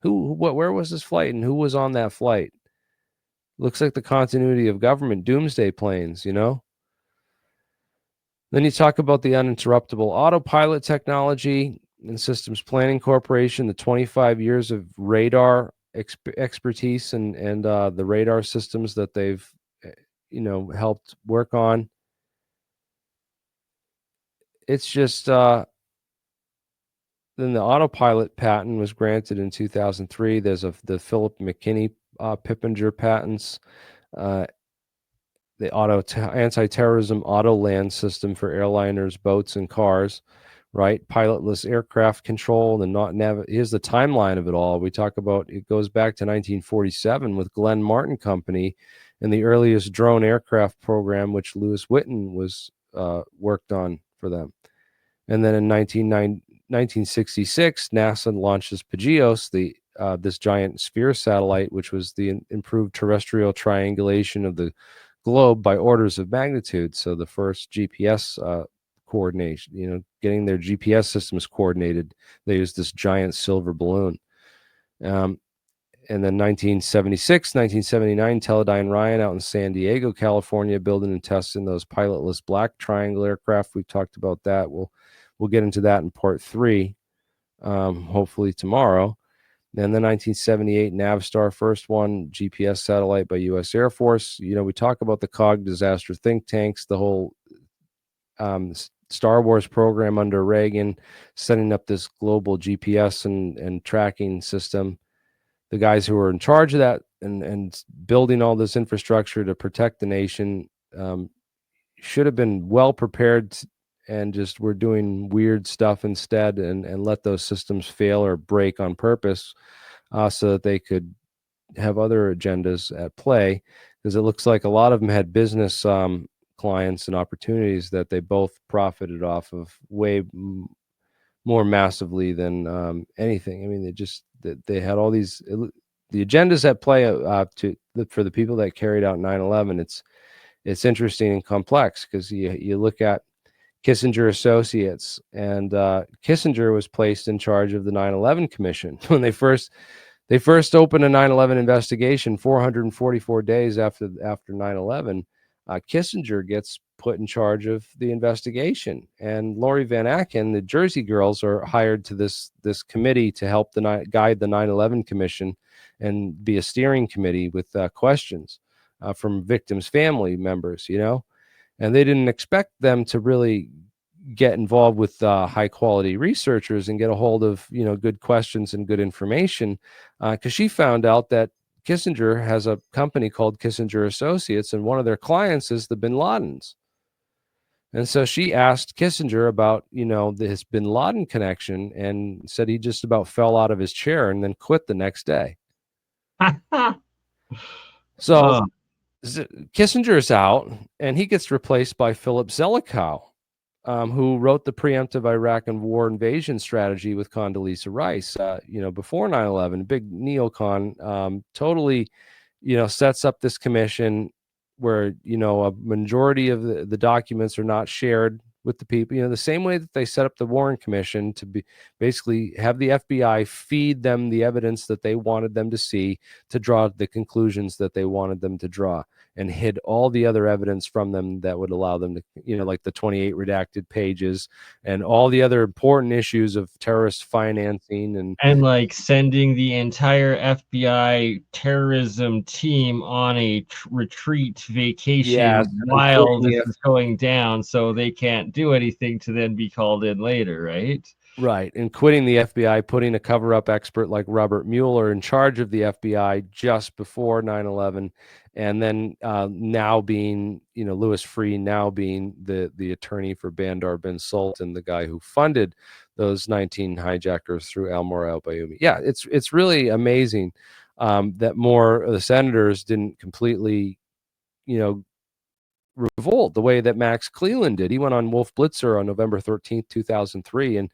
Where was this flight, and who was on that flight? Looks like the continuity of government doomsday planes, Then you talk about the uninterruptible autopilot technology and Systems Planning Corporation, the 25 years of radar expertise and the radar systems that they've, helped work on. It's just, then the autopilot patent was granted in 2003. There's the Philip McKinney Pippinger patents. The anti-terrorism auto land system for airliners, boats, and cars, right? Pilotless aircraft control. Here's the timeline of it all. We talk about it goes back to 1947 with Glenn Martin Company and the earliest drone aircraft program, which Lewis Whitten was worked on for them. And then in 1966, NASA launches Pageos, this giant sphere satellite, which was the improved terrestrial triangulation of the globe by orders of magnitude. So the first GPS coordination, getting their GPS systems coordinated, they used this giant silver balloon. And then 1976, 1979, Teledyne Ryan out in San Diego, California, building and testing those pilotless black triangle aircraft. We've talked about that. We'll get into that in part 3, hopefully tomorrow. Then the 1978 Navstar, first one, GPS satellite by U.S. Air Force. We talk about the COG disaster think tanks, the whole Star Wars program under Reagan, setting up this global GPS and tracking system. The guys who were in charge of that and building all this infrastructure to protect the nation should have been well prepared and just were doing weird stuff instead and let those systems fail or break on purpose so that they could have other agendas at play, because it looks like a lot of them had business clients and opportunities that they both profited off of way more massively than anything. I mean, they had all these the agendas at play for the people that carried out 9/11. It's interesting and complex because you look at Kissinger Associates, and Kissinger was placed in charge of the 9/11 Commission when they first opened a 9/11 investigation 444 days after 9/11. Kissinger gets put in charge of the investigation, and Lori Van Aken, the Jersey Girls, are hired to this committee to help guide the 9/11 Commission and be a steering committee with questions from victims' family members, and they didn't expect them to really get involved with high quality researchers and get a hold of good questions and good information, because she found out that Kissinger has a company called Kissinger Associates, and one of their clients is the Bin Ladens. And so she asked Kissinger about this Bin Laden connection, and said he just about fell out of his chair and then quit the next day. So Kissinger's out, and he gets replaced by Philip Zelikow, who wrote the preemptive Iraq and war invasion strategy with Condoleezza Rice, before 9/11, big neocon, totally, sets up this commission where, a majority of the documents are not shared with the people, the same way that they set up the Warren Commission to basically have the FBI feed them the evidence that they wanted them to see to draw the conclusions that they wanted them to draw, and hid all the other evidence from them that would allow them to, like the 28 redacted pages and all the other important issues of terrorist financing and like sending the entire FBI terrorism team on a retreat vacation while this is going down, so they can't do anything to then be called in later, right? Right. And quitting the FBI, putting a cover-up expert like Robert Mueller in charge of the FBI just before 9/11, and then now being, Louis Freeh now being the attorney for Bandar bin Sultan, the guy who funded those 19 hijackers through Almor al-Bayoumi. Yeah, it's really amazing that more of the senators didn't completely, you know, revolt the way that Max Cleland did. He went on Wolf Blitzer on November 13th, 2003,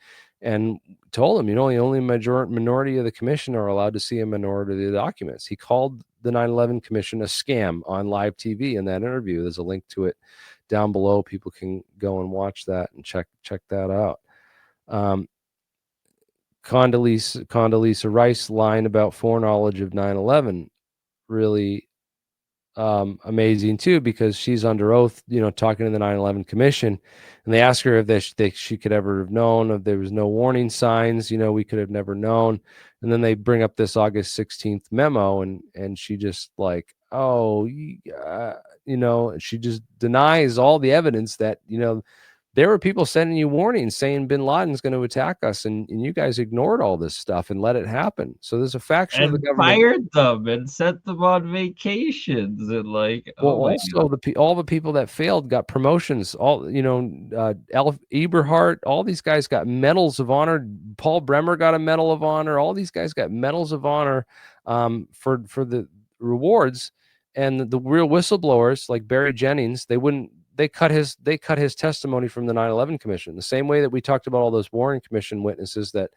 and told him, the only minority of the commission are allowed to see a minority of the documents. He called the 9/11 Commission a scam on live TV in that interview. There's a link to it down below. People can go and watch that and check that out. Condoleezza Rice line about foreknowledge of 9/11 really amazing too, because she's under oath, talking to the 9/11 Commission, and they ask her if she could ever have known if there was no warning signs. We could have never known. And then they bring up this August 16th memo, and she just like, oh, she just denies all the evidence that there were people sending you warnings saying bin Laden's going to attack us, and you guys ignored all this stuff and let it happen. So there's a faction of the And government fired them and sent them on vacations and like, Well, oh my also all the people that failed got promotions. All Alf Eberhardt, all these guys got medals of honor. Paul Bremer got a medal of honor. All these guys got medals of honor for the rewards. And the real whistleblowers like Barry Jennings, they cut his testimony from the 9/11 Commission. The same way that we talked about all those Warren Commission witnesses that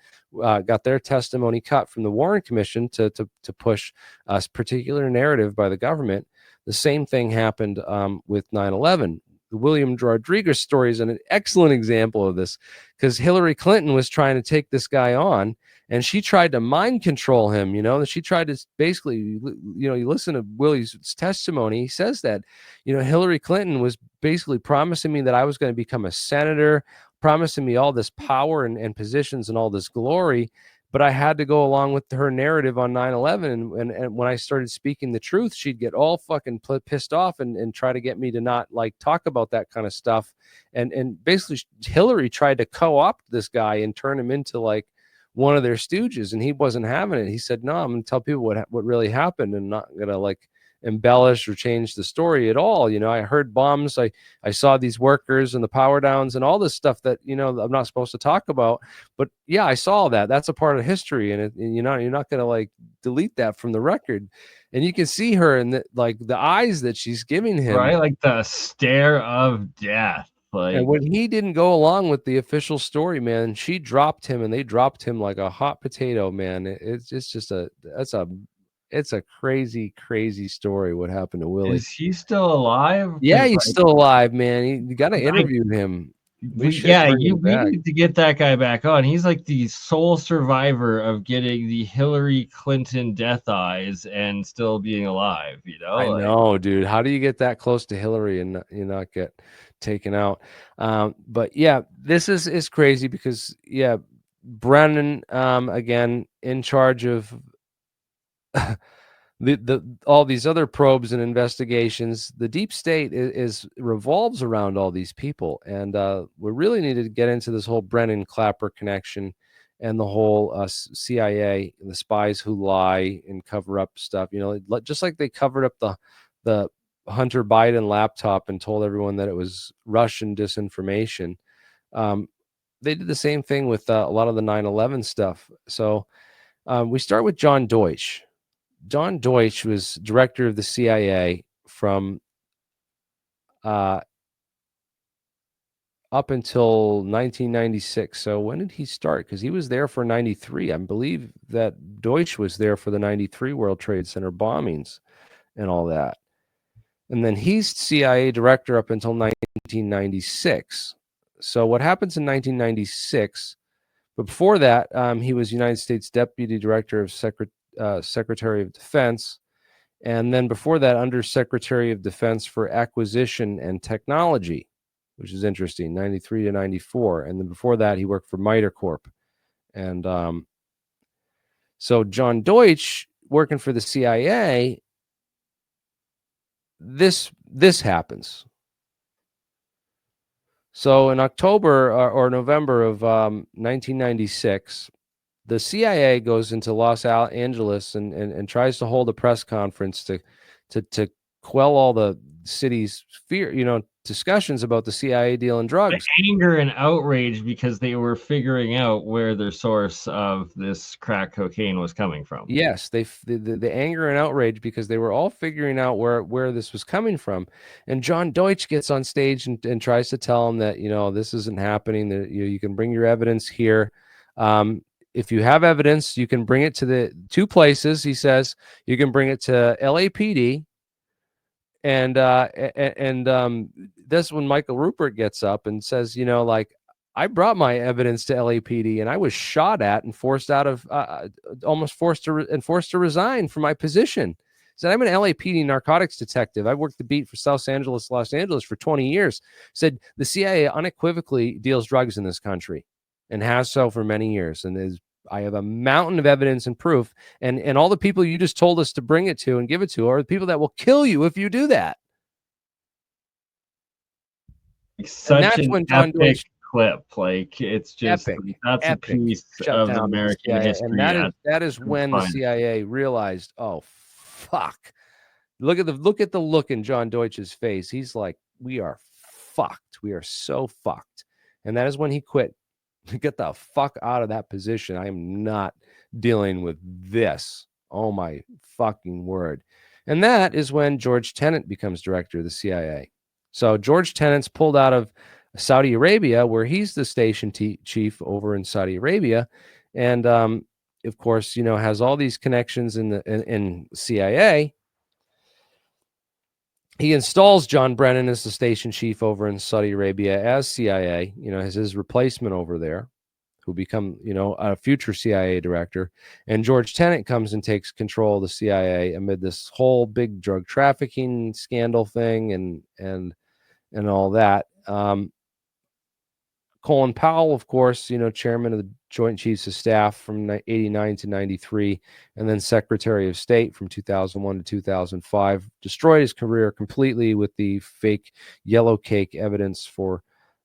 got their testimony cut from the Warren Commission to push a particular narrative by the government. The same thing happened with 9/11. The William Rodriguez story is an excellent example of this, because Hillary Clinton was trying to take this guy on, and she tried to mind control him. She tried to basically, you listen to Willie's testimony. He says that, Hillary Clinton was basically promising me that I was going to become a senator, promising me all this power and positions and all this glory. But I had to go along with her narrative on 9/11. And when I started speaking the truth, she'd get all fucking pissed off and try to get me to not like talk about that kind of stuff. And basically Hillary tried to co-opt this guy and turn him into like one of their stooges, and he wasn't having it. He said, no, I'm going to tell people what really happened, and not going to like embellish or change the story at all. I heard bombs. I saw these workers and the power downs and all this stuff that, I'm not supposed to talk about. But yeah, I saw that. That's a part of history. And you're not going to like delete that from the record. And you can see her in the eyes that she's giving him. right, like the stare of death. Like, and when he didn't go along with the official story, man, she dropped him, and they dropped him like a hot potato, man. It's just it's a crazy, crazy story what happened to Willie. is he still alive? Yeah, he's still alive, man. You got to interview him. We need to get that guy back on. He's like the sole survivor of getting the Hillary Clinton death eyes and still being alive. I know, dude. How do you get that close to Hillary and not get taken out? But yeah, this is crazy because Brennan again in charge of all these other probes and investigations. The deep state is revolves around all these people, and we really need to get into this whole Brennan Clapper connection and the whole CIA and the spies who lie and cover up stuff. Just like they covered up the Hunter Biden laptop and told everyone that it was Russian disinformation. They did the same thing with a lot of the 9/11 stuff. So we start with John Deutsch. John Deutsch was director of the CIA from up until 1996. So when did he start? Because he was there for 93. I believe that Deutsch was there for the 93 World Trade Center bombings and all that. And then he's CIA director up until 1996. So what happens in 1996? But before that, he was United States Deputy Director of Secretary of Defense. And then before that, Under Secretary of Defense for Acquisition and Technology, which is interesting, 93 to 94. And then before that, he worked for MITRE Corp. And so John Deutsch, working for the CIA, this happens. So in October or November of 1996, the CIA goes into Los Angeles and tries to hold a press conference to quell all the city's fear, discussions about the CIA dealing drugs. Anger and outrage because they were figuring out where their source of this crack cocaine was coming from. Yes, the anger and outrage because they were all figuring out where this was coming from, and John Deutsch gets on stage and tries to tell them that this isn't happening. That you can bring your evidence here. If you have evidence, you can bring it to the two places. He says you can bring it to LAPD, and that's when Michael Rupert gets up and says, I brought my evidence to LAPD and I was shot at and forced out of, almost forced to resign from my position. He said, I'm an LAPD narcotics detective. I worked the beat for Los Angeles for 20 years. Said the CIA unequivocally deals drugs in this country and has so for many years. And I have a mountain of evidence and proof. And all the people you just told us to bring it to and give it to are the people that will kill you if you do that. Such an epic clip. Like, it's just epic, that's epic a piece shut of down American history. And that is when the CIA realized, oh fuck. Look at the look in John Deutsch's face. He's like, we are fucked. We are so fucked. And that is when he quit. Get the fuck out of that position. I am not dealing with this. Oh my fucking word. And that is when George Tenet becomes director of the CIA. So George Tenet's pulled out of Saudi Arabia, where he's the station chief over in Saudi Arabia, and of course, has all these connections in CIA. He installs John Brennan as the station chief over in Saudi Arabia as CIA. As his replacement over there, who become a future CIA director. And George Tenet comes and takes control of the CIA amid this whole big drug trafficking scandal thing and all that. Colin Powell, of course, chairman of the Joint Chiefs of Staff from 89 to 93, and then Secretary of State from 2001 to 2005, destroyed his career completely with the fake yellow cake evidence for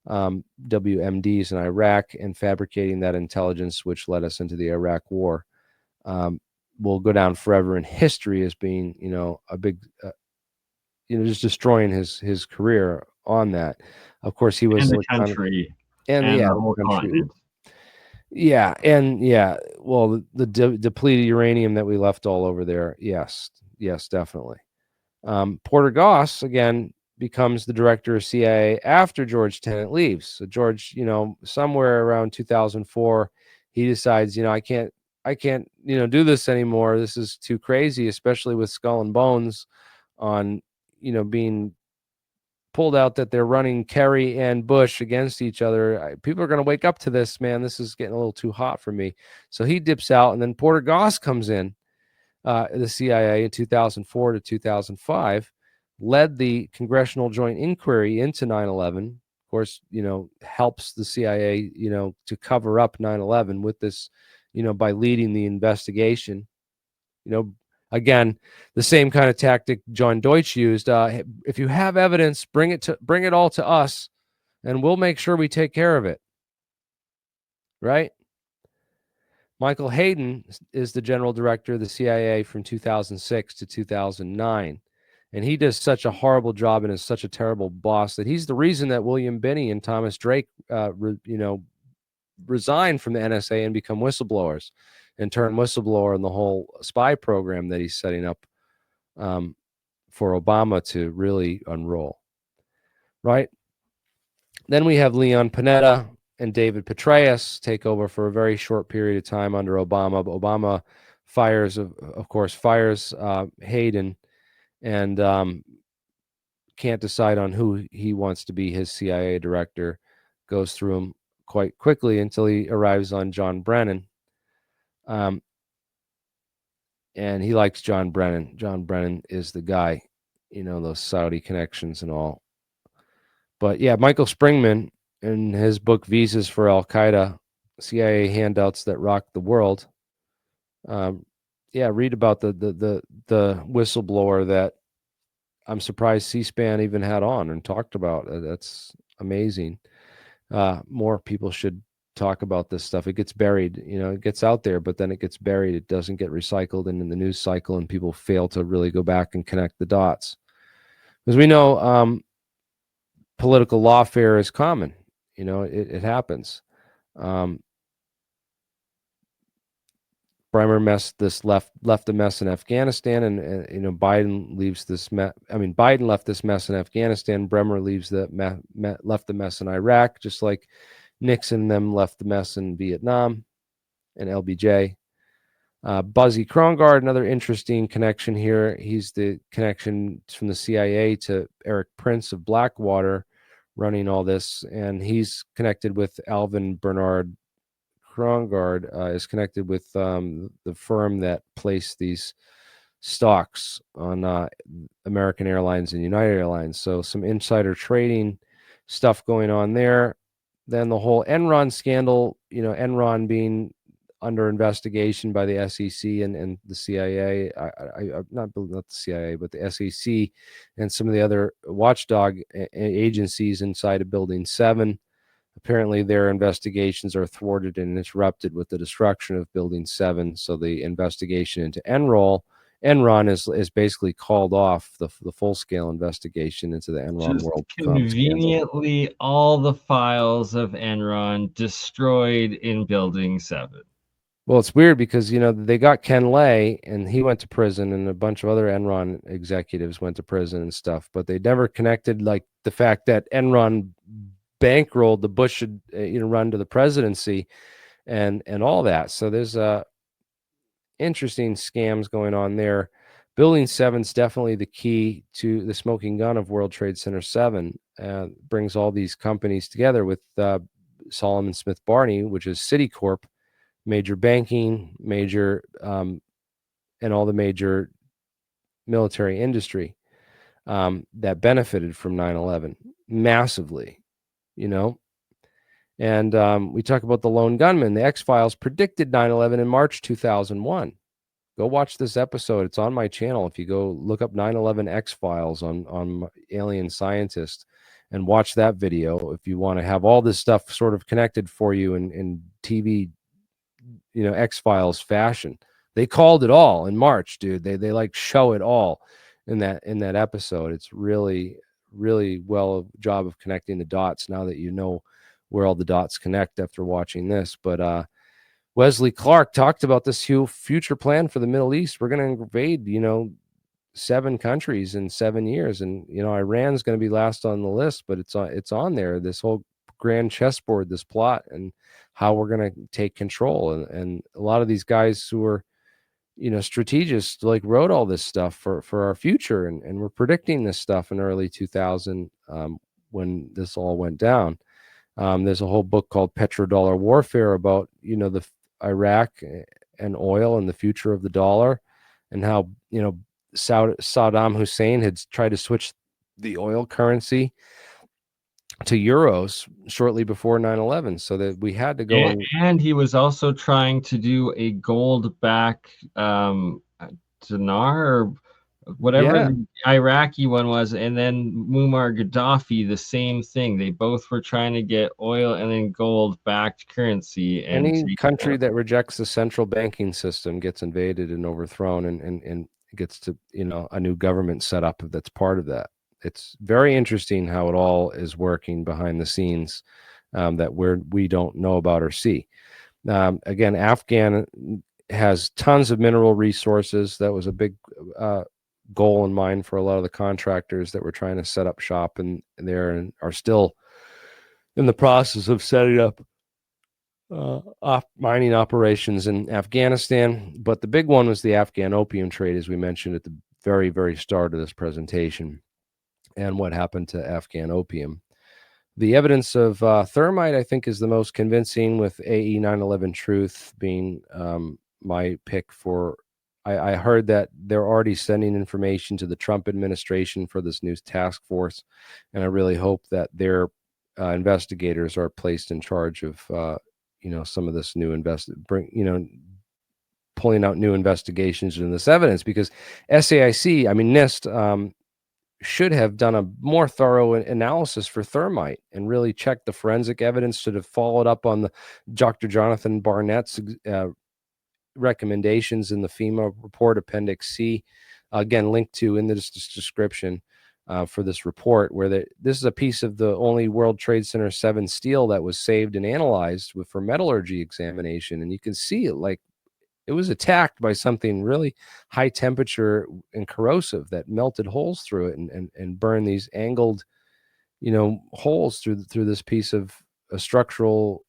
WMDs in Iraq and fabricating that intelligence, which led us into the Iraq War. Will go down forever in history as being, a big, just destroying his career on that. Of course, he was in the country. And the whole country. Yeah, and well, the depleted uranium that we left all over there. Yes, definitely. Porter Goss again becomes the director of CIA after George Tenet leaves. So George, somewhere around 2004, he decides, I can't, do this anymore. This is too crazy, especially with Skull and Bones on, being pulled out that they're running Kerry and Bush against each other. People are going to wake up to this, man. This is getting a little too hot for me. So he dips out, and then Porter Goss comes in, the CIA in 2004 to 2005, led the Congressional Joint Inquiry into 9/11. Of course, helps the CIA, to cover up 9/11 with this, by leading the investigation. Again, the same kind of tactic John Deutsch used. If you have evidence, bring it all to us, and we'll make sure we take care of it. Right? Michael Hayden is the general director of the CIA from 2006 to 2009. And he does such a horrible job and is such a terrible boss that he's the reason that William Binney and Thomas Drake, resign from the NSA and become whistleblowers and turn whistleblower in the whole spy program that he's setting up for Obama to really unroll. Right? Then we have Leon Panetta and David Petraeus take over for a very short period of time under Obama. But Obama fires Hayden and can't decide on who he wants to be his CIA director. Goes through him quite quickly until he arrives on John Brennan. And he likes John Brennan. John Brennan is the guy, those Saudi connections and all. But yeah, Michael Springman in his book Visas for Al Qaeda, CIA handouts that rock the world. Read about the whistleblower that I'm surprised C-SPAN even had on and talked about. That's amazing. more people should talk about this stuff. It gets buried, it gets out there, but then it gets buried. It doesn't get recycled in the news cycle, and people fail to really go back and connect the dots. Because we know political lawfare is common. It happens. Bremer left the mess in Afghanistan, and Biden leaves this mess. Biden left this mess in Afghanistan. Bremer leaves left the mess in Iraq, just like Nixon and them left the mess in Vietnam and LBJ. Buzzy Krongard, another interesting connection here. He's the connection from the CIA to Eric Prince of Blackwater running all this, and he's connected with Alvin Bernard Krongard, is connected with the firm that placed these stocks on American Airlines and United Airlines. So some insider trading stuff going on there. Then the whole Enron scandal, Enron being under investigation by the SEC and the CIA, not the CIA, but the SEC and some of the other watchdog agencies inside of Building 7. Apparently, their investigations are thwarted and interrupted with the destruction of Building 7. So the investigation into Enron is basically called off the full-scale investigation into the Enron Just WorldCom scandal. conveniently, all the files of Enron destroyed in Building 7. Well, it's weird because, they got Ken Lay, and he went to prison, and a bunch of other Enron executives went to prison and stuff, but they never connected, like, the fact that Enron bankrolled the Bush should run to the presidency and all that. So there's interesting scams going on there. Building 7 is definitely the key to the smoking gun of World Trade Center 7. Brings all these companies together with Solomon Smith Barney, which is Citicorp, major banking, major and all the major military industry that benefited from 9/11 massively. And we talk about the lone gunman. The X-Files predicted 9/11 in March 2001. Go watch this episode. It's on my channel. If you go look up 9/11 X-Files on AlienScientist and watch that video, if you want to have all this stuff sort of connected for you in TV, X-Files fashion. They called it all in March, dude. They like show it all in that episode. It's really well a job of connecting the dots now that you know where all the dots connect after watching this. But Wesley Clark talked about this future plan for the Middle East. We're going to invade, 7 countries in 7 years, and Iran's going to be last on the list, but it's on there. This whole grand chessboard, this plot, and how we're going to take control. And a lot of these guys who are strategists like wrote all this stuff for our future, and we're predicting this stuff in early 2000 when this all went down. There's a whole book called Petrodollar Warfare about the Iraq and oil and the future of the dollar, and how Saddam Hussein had tried to switch the oil currency to euros shortly before 9/11, so that we had to go. And he was also trying to do a gold back dinar or whatever the Iraqi one was, and then Muammar Gaddafi, the same thing. They both were trying to get oil and then gold backed currency. And any country that rejects the central banking system gets invaded and overthrown, and gets to a new government set up that's part of that. It's very interesting how it all is working behind the scenes that we don't know about or see. Again, Afghan has tons of mineral resources. That was a big goal in mind for a lot of the contractors that were trying to set up shop in there, and are still in the process of setting up mining operations in Afghanistan. But the big one was the Afghan opium trade, as we mentioned at the very, very start of this presentation, and what happened to Afghan opium. The evidence of thermite, I think, is the most convincing, with AE 9/11 Truth being my pick for. I heard that they're already sending information to the Trump administration for this new task force, and I really hope that their investigators are placed in charge of some of this new pulling out new investigations in this evidence, because SAIC, NIST, should have done a more thorough analysis for thermite and really checked the forensic evidence. Should have followed up on the Dr. Jonathan Barnett's recommendations in the FEMA report, Appendix C, again linked to in the description for this report, where this is a piece of the only World Trade Center 7 steel that was saved and analyzed for metallurgy examination, and you can see it like it was attacked by something really high temperature and corrosive that melted holes through it and burned these angled, holes through this piece of a structural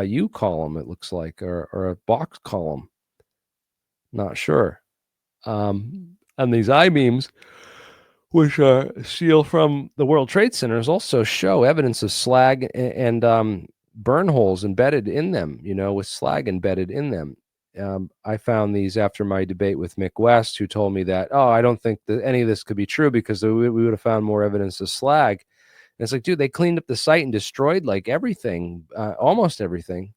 U column, it looks like, or a box column. Not sure. And these I-beams, which are steel from the World Trade Centers, also show evidence of slag and burn holes embedded in them, with slag embedded in them. I found these after my debate with Mick West, who told me that, I don't think that any of this could be true because we would have found more evidence of slag. And it's like, dude, they cleaned up the site and destroyed like everything, almost everything.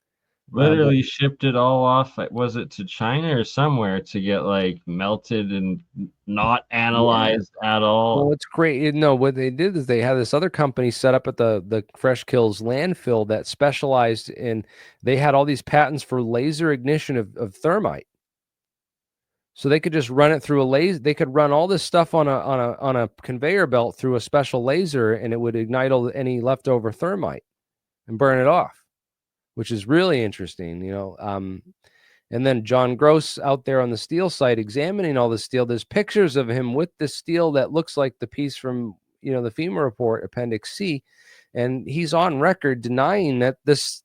Literally shipped it all off. Was it to China or somewhere to get like melted and not analyzed at all? Well, it's great. No, what they did is they had this other company set up at the Fresh Kills landfill that specialized in. They had all these patents for laser ignition of thermite, so they could just run it through a laser. They could run all this stuff on a conveyor belt through a special laser, and it would ignite any leftover thermite and burn it off, which is really interesting. And then John Gross out there on the steel site examining all the steel. There's pictures of him with the steel that looks like the piece from, the FEMA report, Appendix C. And he's on record denying that this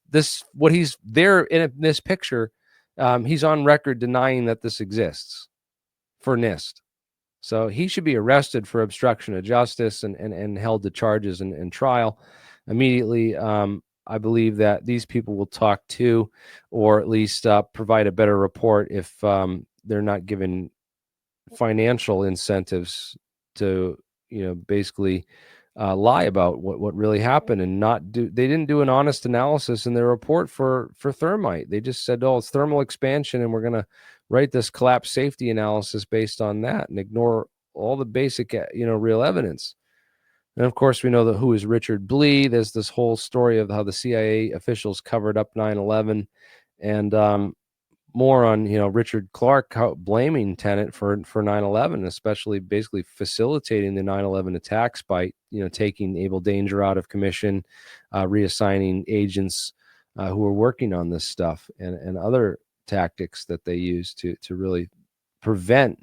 what he's there in this picture. He's on record denying that this exists for NIST. So he should be arrested for obstruction of justice and held to charges and trial immediately. I believe that these people will talk to, or at least provide a better report if they're not given financial incentives to, basically lie about what really happened and not do. They didn't do an honest analysis in their report for thermite. They just said, it's thermal expansion, and we're going to write this collapse safety analysis based on that and ignore all the basic, real evidence. And of course, we know who is Richard Blee. There's this whole story of how the CIA officials covered up 9/11, and more on Richard Clark blaming Tenet for 9/11, especially basically facilitating the 9/11 attacks by taking Abel Danger out of commission, reassigning agents who were working on this stuff, and other tactics that they used to really prevent.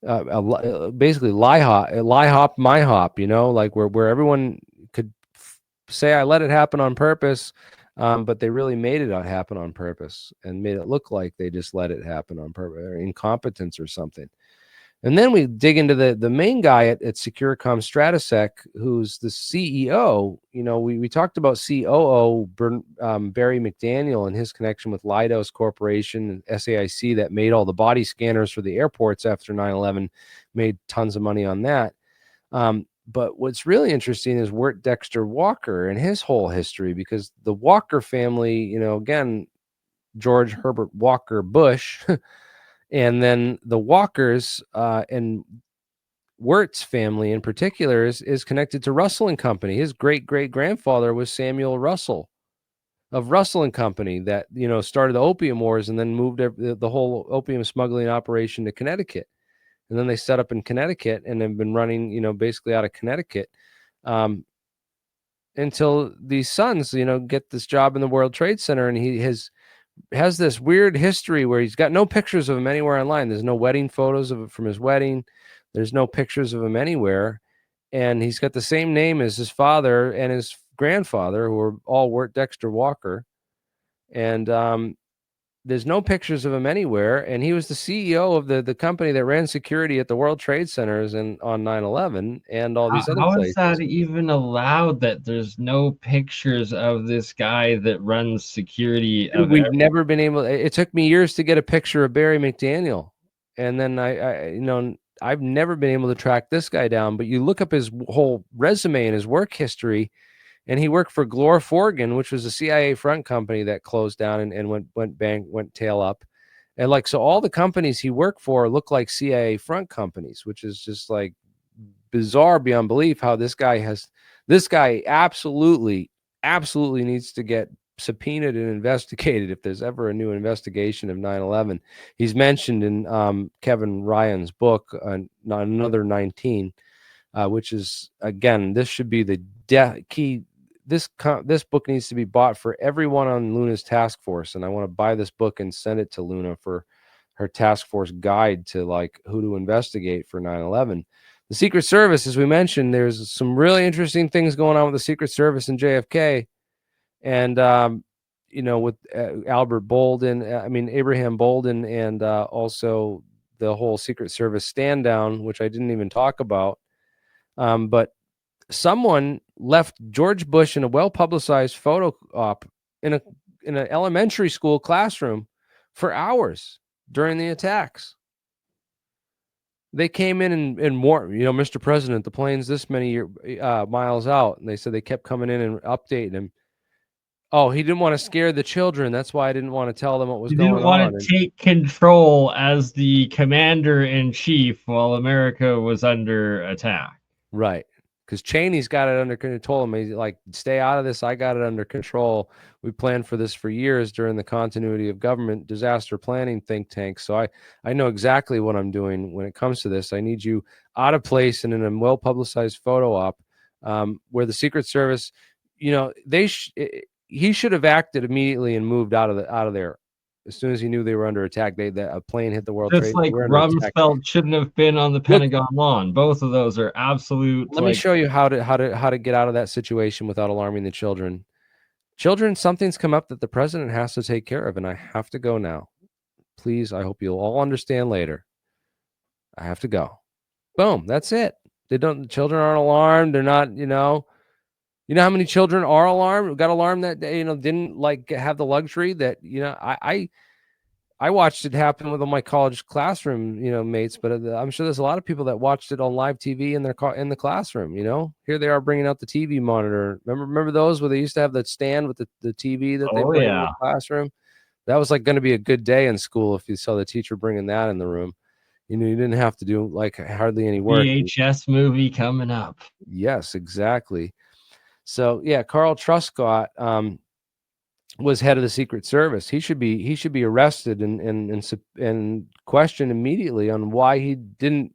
Basically lie hop, my hop, like where everyone could say I let it happen on purpose, but they really made it happen on purpose and made it look like they just let it happen on purpose, or incompetence or something. And then we dig into the main guy at Securicom Stratosec, who's the CEO. We talked about COO Barry McDaniel and his connection with Leidos Corporation and SAIC that made all the body scanners for the airports after 9/11, made tons of money on that. But what's really interesting is Wirt Dexter Walker and his whole history, because the Walker family, again, George Herbert Walker Bush, and then the Walkers and Wirt's family in particular is connected to Russell and Company. His great-great-grandfather was Samuel Russell of Russell and Company that, started the Opium Wars and then moved the whole opium smuggling operation to Connecticut. And then they set up in Connecticut and have been running, basically out of Connecticut until these sons, get this job in the World Trade Center. And he has this weird history where he's got no pictures of him anywhere online. There's no wedding photos from his wedding. There's no pictures of him anywhere. And he's got the same name as his father and his grandfather, who are all Wirt Dexter Walker. And there's no pictures of him anywhere. And he was the CEO of the company that ran security at the World Trade Centers and on 9/11 and all these other How places. is that even allowed that there's no pictures of this guy that runs security of We've never been able. It took me years to get a picture of Barry McDaniel, and then I've never been able to track this guy down. But you look up his whole resume and his work history, and he worked for Glor Forgan, which was a CIA front company that closed down and went tail up. And so all the companies he worked for look like CIA front companies, which is just like bizarre beyond belief how this guy absolutely needs to get subpoenaed and investigated if there's ever a new investigation of 9/11. He's mentioned in Kevin Ryan's book, Another 19, which is, again, this should be the key. This book needs to be bought for everyone on Luna's task force, and I want to buy this book and send it to Luna for her task force guide to like who to investigate for 9/11. The Secret Service, as we mentioned, there's some really interesting things going on with the Secret Service and JFK, and with Albert Bolden, Abraham Bolden, and also the whole Secret Service stand down, which I didn't even talk about. But someone left George Bush in a well-publicized photo op in an elementary school classroom for hours during the attacks. They came in and warned, Mr. President, the plane's this many miles out, and they said they kept coming in and updating him. Oh, he didn't want to scare the children. That's why I didn't want to tell them what was going on. He didn't want to take control as the commander-in-chief while America was under attack. Right. Because Cheney's got it under control. He's like, stay out of this. I got it under control. We planned for this for years during the continuity of government disaster planning think tank. So I know exactly what I'm doing when it comes to this. I need you out of place and in a well-publicized photo op where the Secret Service, he should have acted immediately and moved out of there as soon as he knew they were under attack. A plane hit the World Trade. Just like Rumsfeld shouldn't have been on the Pentagon lawn. Both of those are absolute. Let me show you how to get out of that situation without alarming the children. Children, something's come up that the president has to take care of, and I have to go now. Please, I hope you'll all understand later. I have to go. Boom, that's it. The children aren't alarmed. They're not, You know how many children are alarmed? Got alarmed that day, didn't like have the luxury that, I watched it happen with all my college classroom, mates, but I'm sure there's a lot of people that watched it on live TV in the classroom. Here they are bringing out the TV monitor. Remember those where they used to have that stand with the TV that they put in the classroom? That was like going to be a good day in school if you saw the teacher bringing that in the room. You didn't have to do like hardly any work. VHS movie coming up. Yes, exactly. So yeah, Carl Truscott was head of the Secret Service. He should be arrested and questioned immediately on why he didn't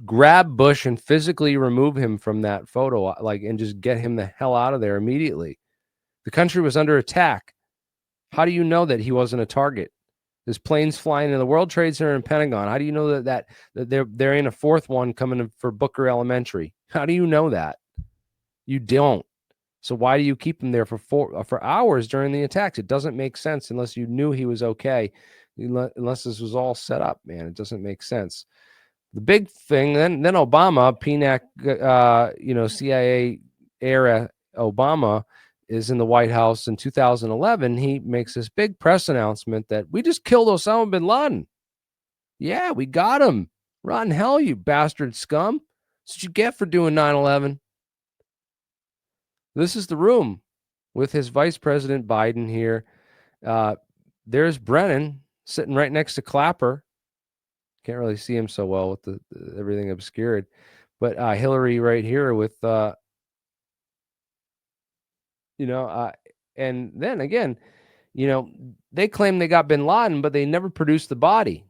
grab Bush and physically remove him from that photo, and just get him the hell out of there immediately. The country was under attack. How do you know that he wasn't a target? There's planes flying in the World Trade Center and Pentagon. How do you know that there ain't a fourth one coming for Booker Elementary? How do you know that? You don't. So why do you keep him there for hours during the attacks? It doesn't make sense unless you knew he was okay. Unless this was all set up, man. It doesn't make sense. The big thing, then Obama, PNAC, CIA era Obama is in the White House in 2011. He makes this big press announcement that we just killed Osama bin Laden. Yeah, we got him. Rotten hell, you bastard scum. That's what you get for doing 9/11. This is the room with his Vice President Biden here. There's Brennan sitting right next to Clapper. Can't really see him so well with the everything obscured. But Hillary right here with, and then again, they claim they got bin Laden, but they never produced the body.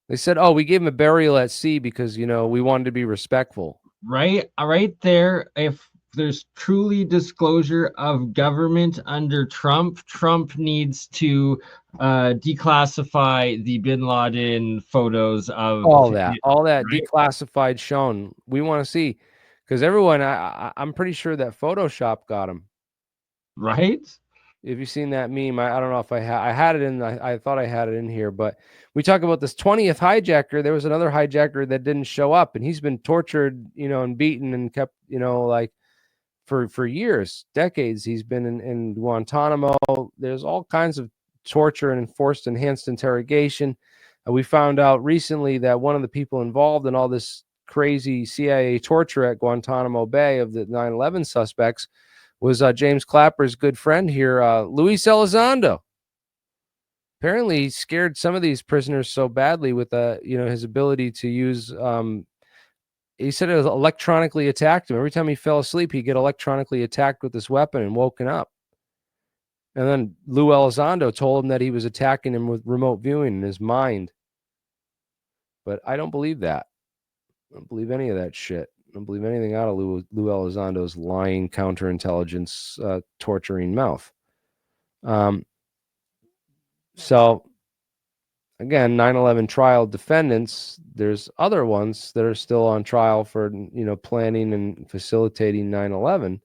They said, oh, we gave him a burial at sea because, we wanted to be respectful. Right there. If there's truly disclosure of government under Trump needs to declassify the bin Laden photos of all that right? Declassified shown. We want to see, because everyone, I'm pretty sure that Photoshop got him. Right? If you've seen that meme, I don't know if I had it in. I thought I had it in here, but we talk about this 20th hijacker. There was another hijacker that didn't show up, and he's been tortured, and beaten and kept, for years, decades. He's been in Guantanamo. There's all kinds of torture and enforced enhanced interrogation. We found out recently that one of the people involved in all this crazy CIA torture at Guantanamo Bay of the 9/11 suspects was James Clapper's good friend here, Luis Elizondo. Apparently, he scared some of these prisoners so badly with his ability to use He said it was electronically attacked him. Every time he fell asleep, he'd get electronically attacked with this weapon and woken up. And then Lou Elizondo told him that he was attacking him with remote viewing in his mind. But I don't believe that. I don't believe any of that shit. I don't believe anything out of Lou Elizondo's lying, counterintelligence, torturing mouth. So, again, 9/11 trial defendants, there's other ones that are still on trial for, planning and facilitating 9/11.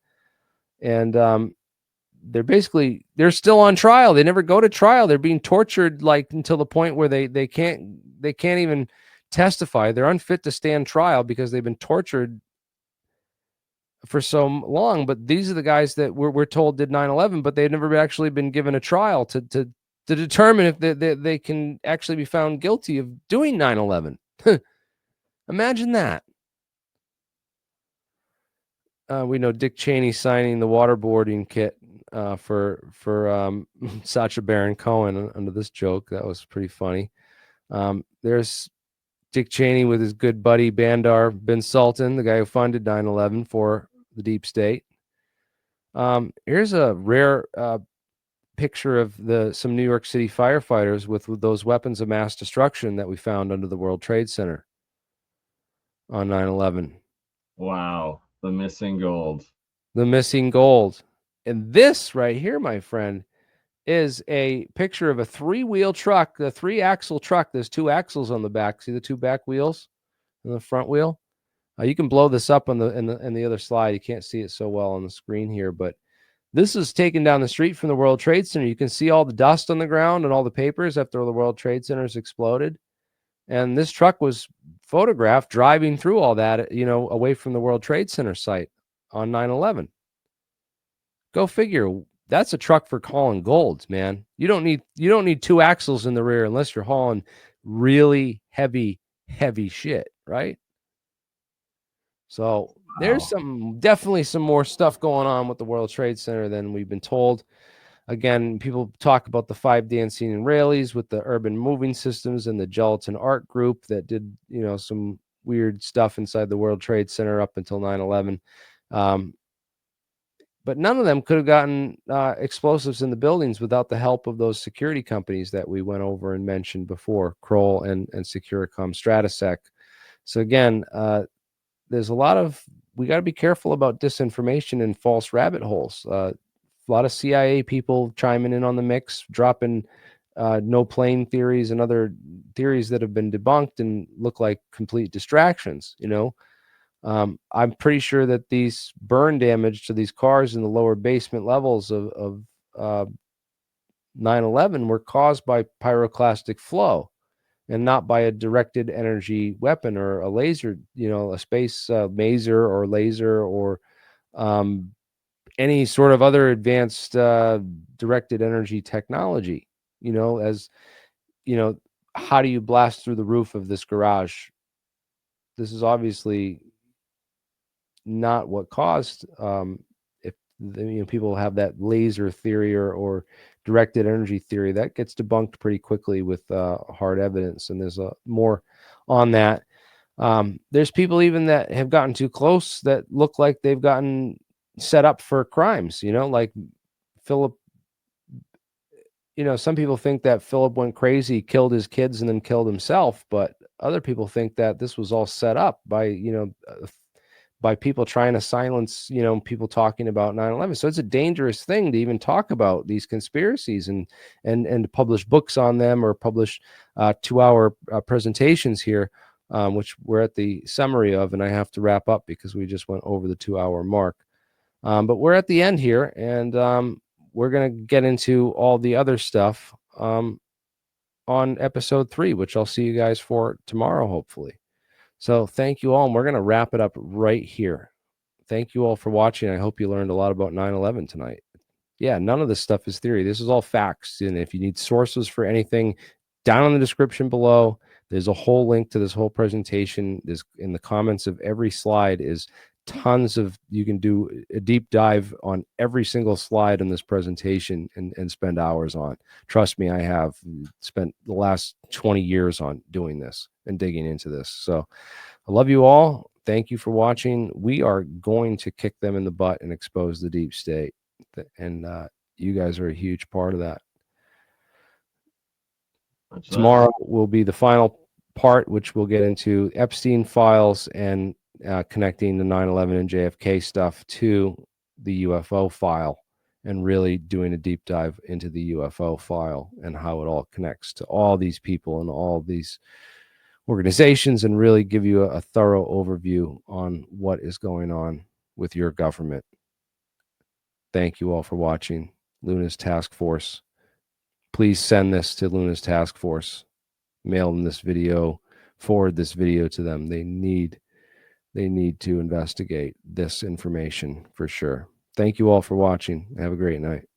And they're still on trial. They never go to trial. They're being tortured like until the point where they can't even testify. They're unfit to stand trial because they've been tortured for so long. But these are the guys that we're told did 9/11, but they've never actually been given a trial to determine if they can actually be found guilty of doing 9/11. Imagine that. We know Dick Cheney signing the waterboarding kit for Sacha Baron Cohen under this joke. That was pretty funny. There's Dick Cheney with his good buddy Bandar bin Sultan, the guy who funded 9/11 for the deep state. Here's a rare picture of some New York City firefighters with those weapons of mass destruction that we found under the World Trade Center on 9/11. Wow, the missing gold. The missing gold. And this right here, my friend, is a picture of a 3-wheel truck, the 3-axle truck. There's 2 axles on the back. See the 2 back wheels and the front wheel? You can blow this up on the other slide. You can't see it so well on the screen here, but this is taken down the street from the World Trade Center. You can see all the dust on the ground and all the papers after the World Trade Center's exploded. And this truck was photographed driving through all that, away from the World Trade Center site on 9/11. Go figure. That's a truck for hauling gold, man. You don't need 2 axles in the rear unless you're hauling really heavy shit, right? So there's definitely some more stuff going on with the World Trade Center than we've been told. Again, people talk about the 5 dancing and Raleighs with the urban moving systems and the gelatin art group that did, some weird stuff inside the World Trade Center up until 9/11. But none of them could have gotten explosives in the buildings without the help of those security companies that we went over and mentioned before, Kroll and Securicom Stratosec. So again, there's we got to be careful about disinformation and false rabbit holes. A lot of CIA people chiming in on the mix, dropping no plane theories and other theories that have been debunked and look like complete distractions, I'm pretty sure that these burn damage to these cars in the lower basement levels of 9/11 were caused by pyroclastic flow and not by a directed energy weapon or a laser, a space maser or laser or any sort of other advanced directed energy technology. How do you blast through the roof of this garage? This is obviously not what caused. If people have that laser theory or directed energy theory, that gets debunked pretty quickly with hard evidence, and there's more on that. There's people even that have gotten too close that look like they've gotten set up for crimes, like Philip. Some people think that Philip went crazy, killed his kids, and then killed himself, but other people think that this was all set up by people trying to silence, people talking about 9/11. So it's a dangerous thing to even talk about these conspiracies and to publish books on them or publish 2-hour presentations here, which we're at the summary of, and I have to wrap up because we just went over the 2-hour mark. But we're at the end here, and we're going to get into all the other stuff on episode 3, which I'll see you guys for tomorrow, hopefully. So thank you all, and we're going to wrap it up right here. Thank you all for watching. I hope you learned a lot about 9/11 tonight. Yeah, none of this stuff is theory. This is all facts. And if you need sources for anything, down in the description below, there's a whole link to this whole presentation. There's in the comments of every slide is tons of, you can do a deep dive on every single slide in this presentation and spend hours on. Trust me, I have spent the last 20 years on doing this and digging into this. So I love you all. thank you for watching. We are going to kick them in the butt and expose the deep state. And you guys are a huge part of that. Tomorrow will be the final part, which we'll get into Epstein files and connecting the 9/11 and JFK stuff to the UFO file, and really doing a deep dive into the UFO file and how it all connects to all these people and all these organizations, and really give you a thorough overview on what is going on with your government. Thank you all for watching. Luna's Task Force. Please send this to Luna's Task Force. Mail them this video, forward this video to them. They need to investigate this information for sure. Thank you all for watching. Have a great night.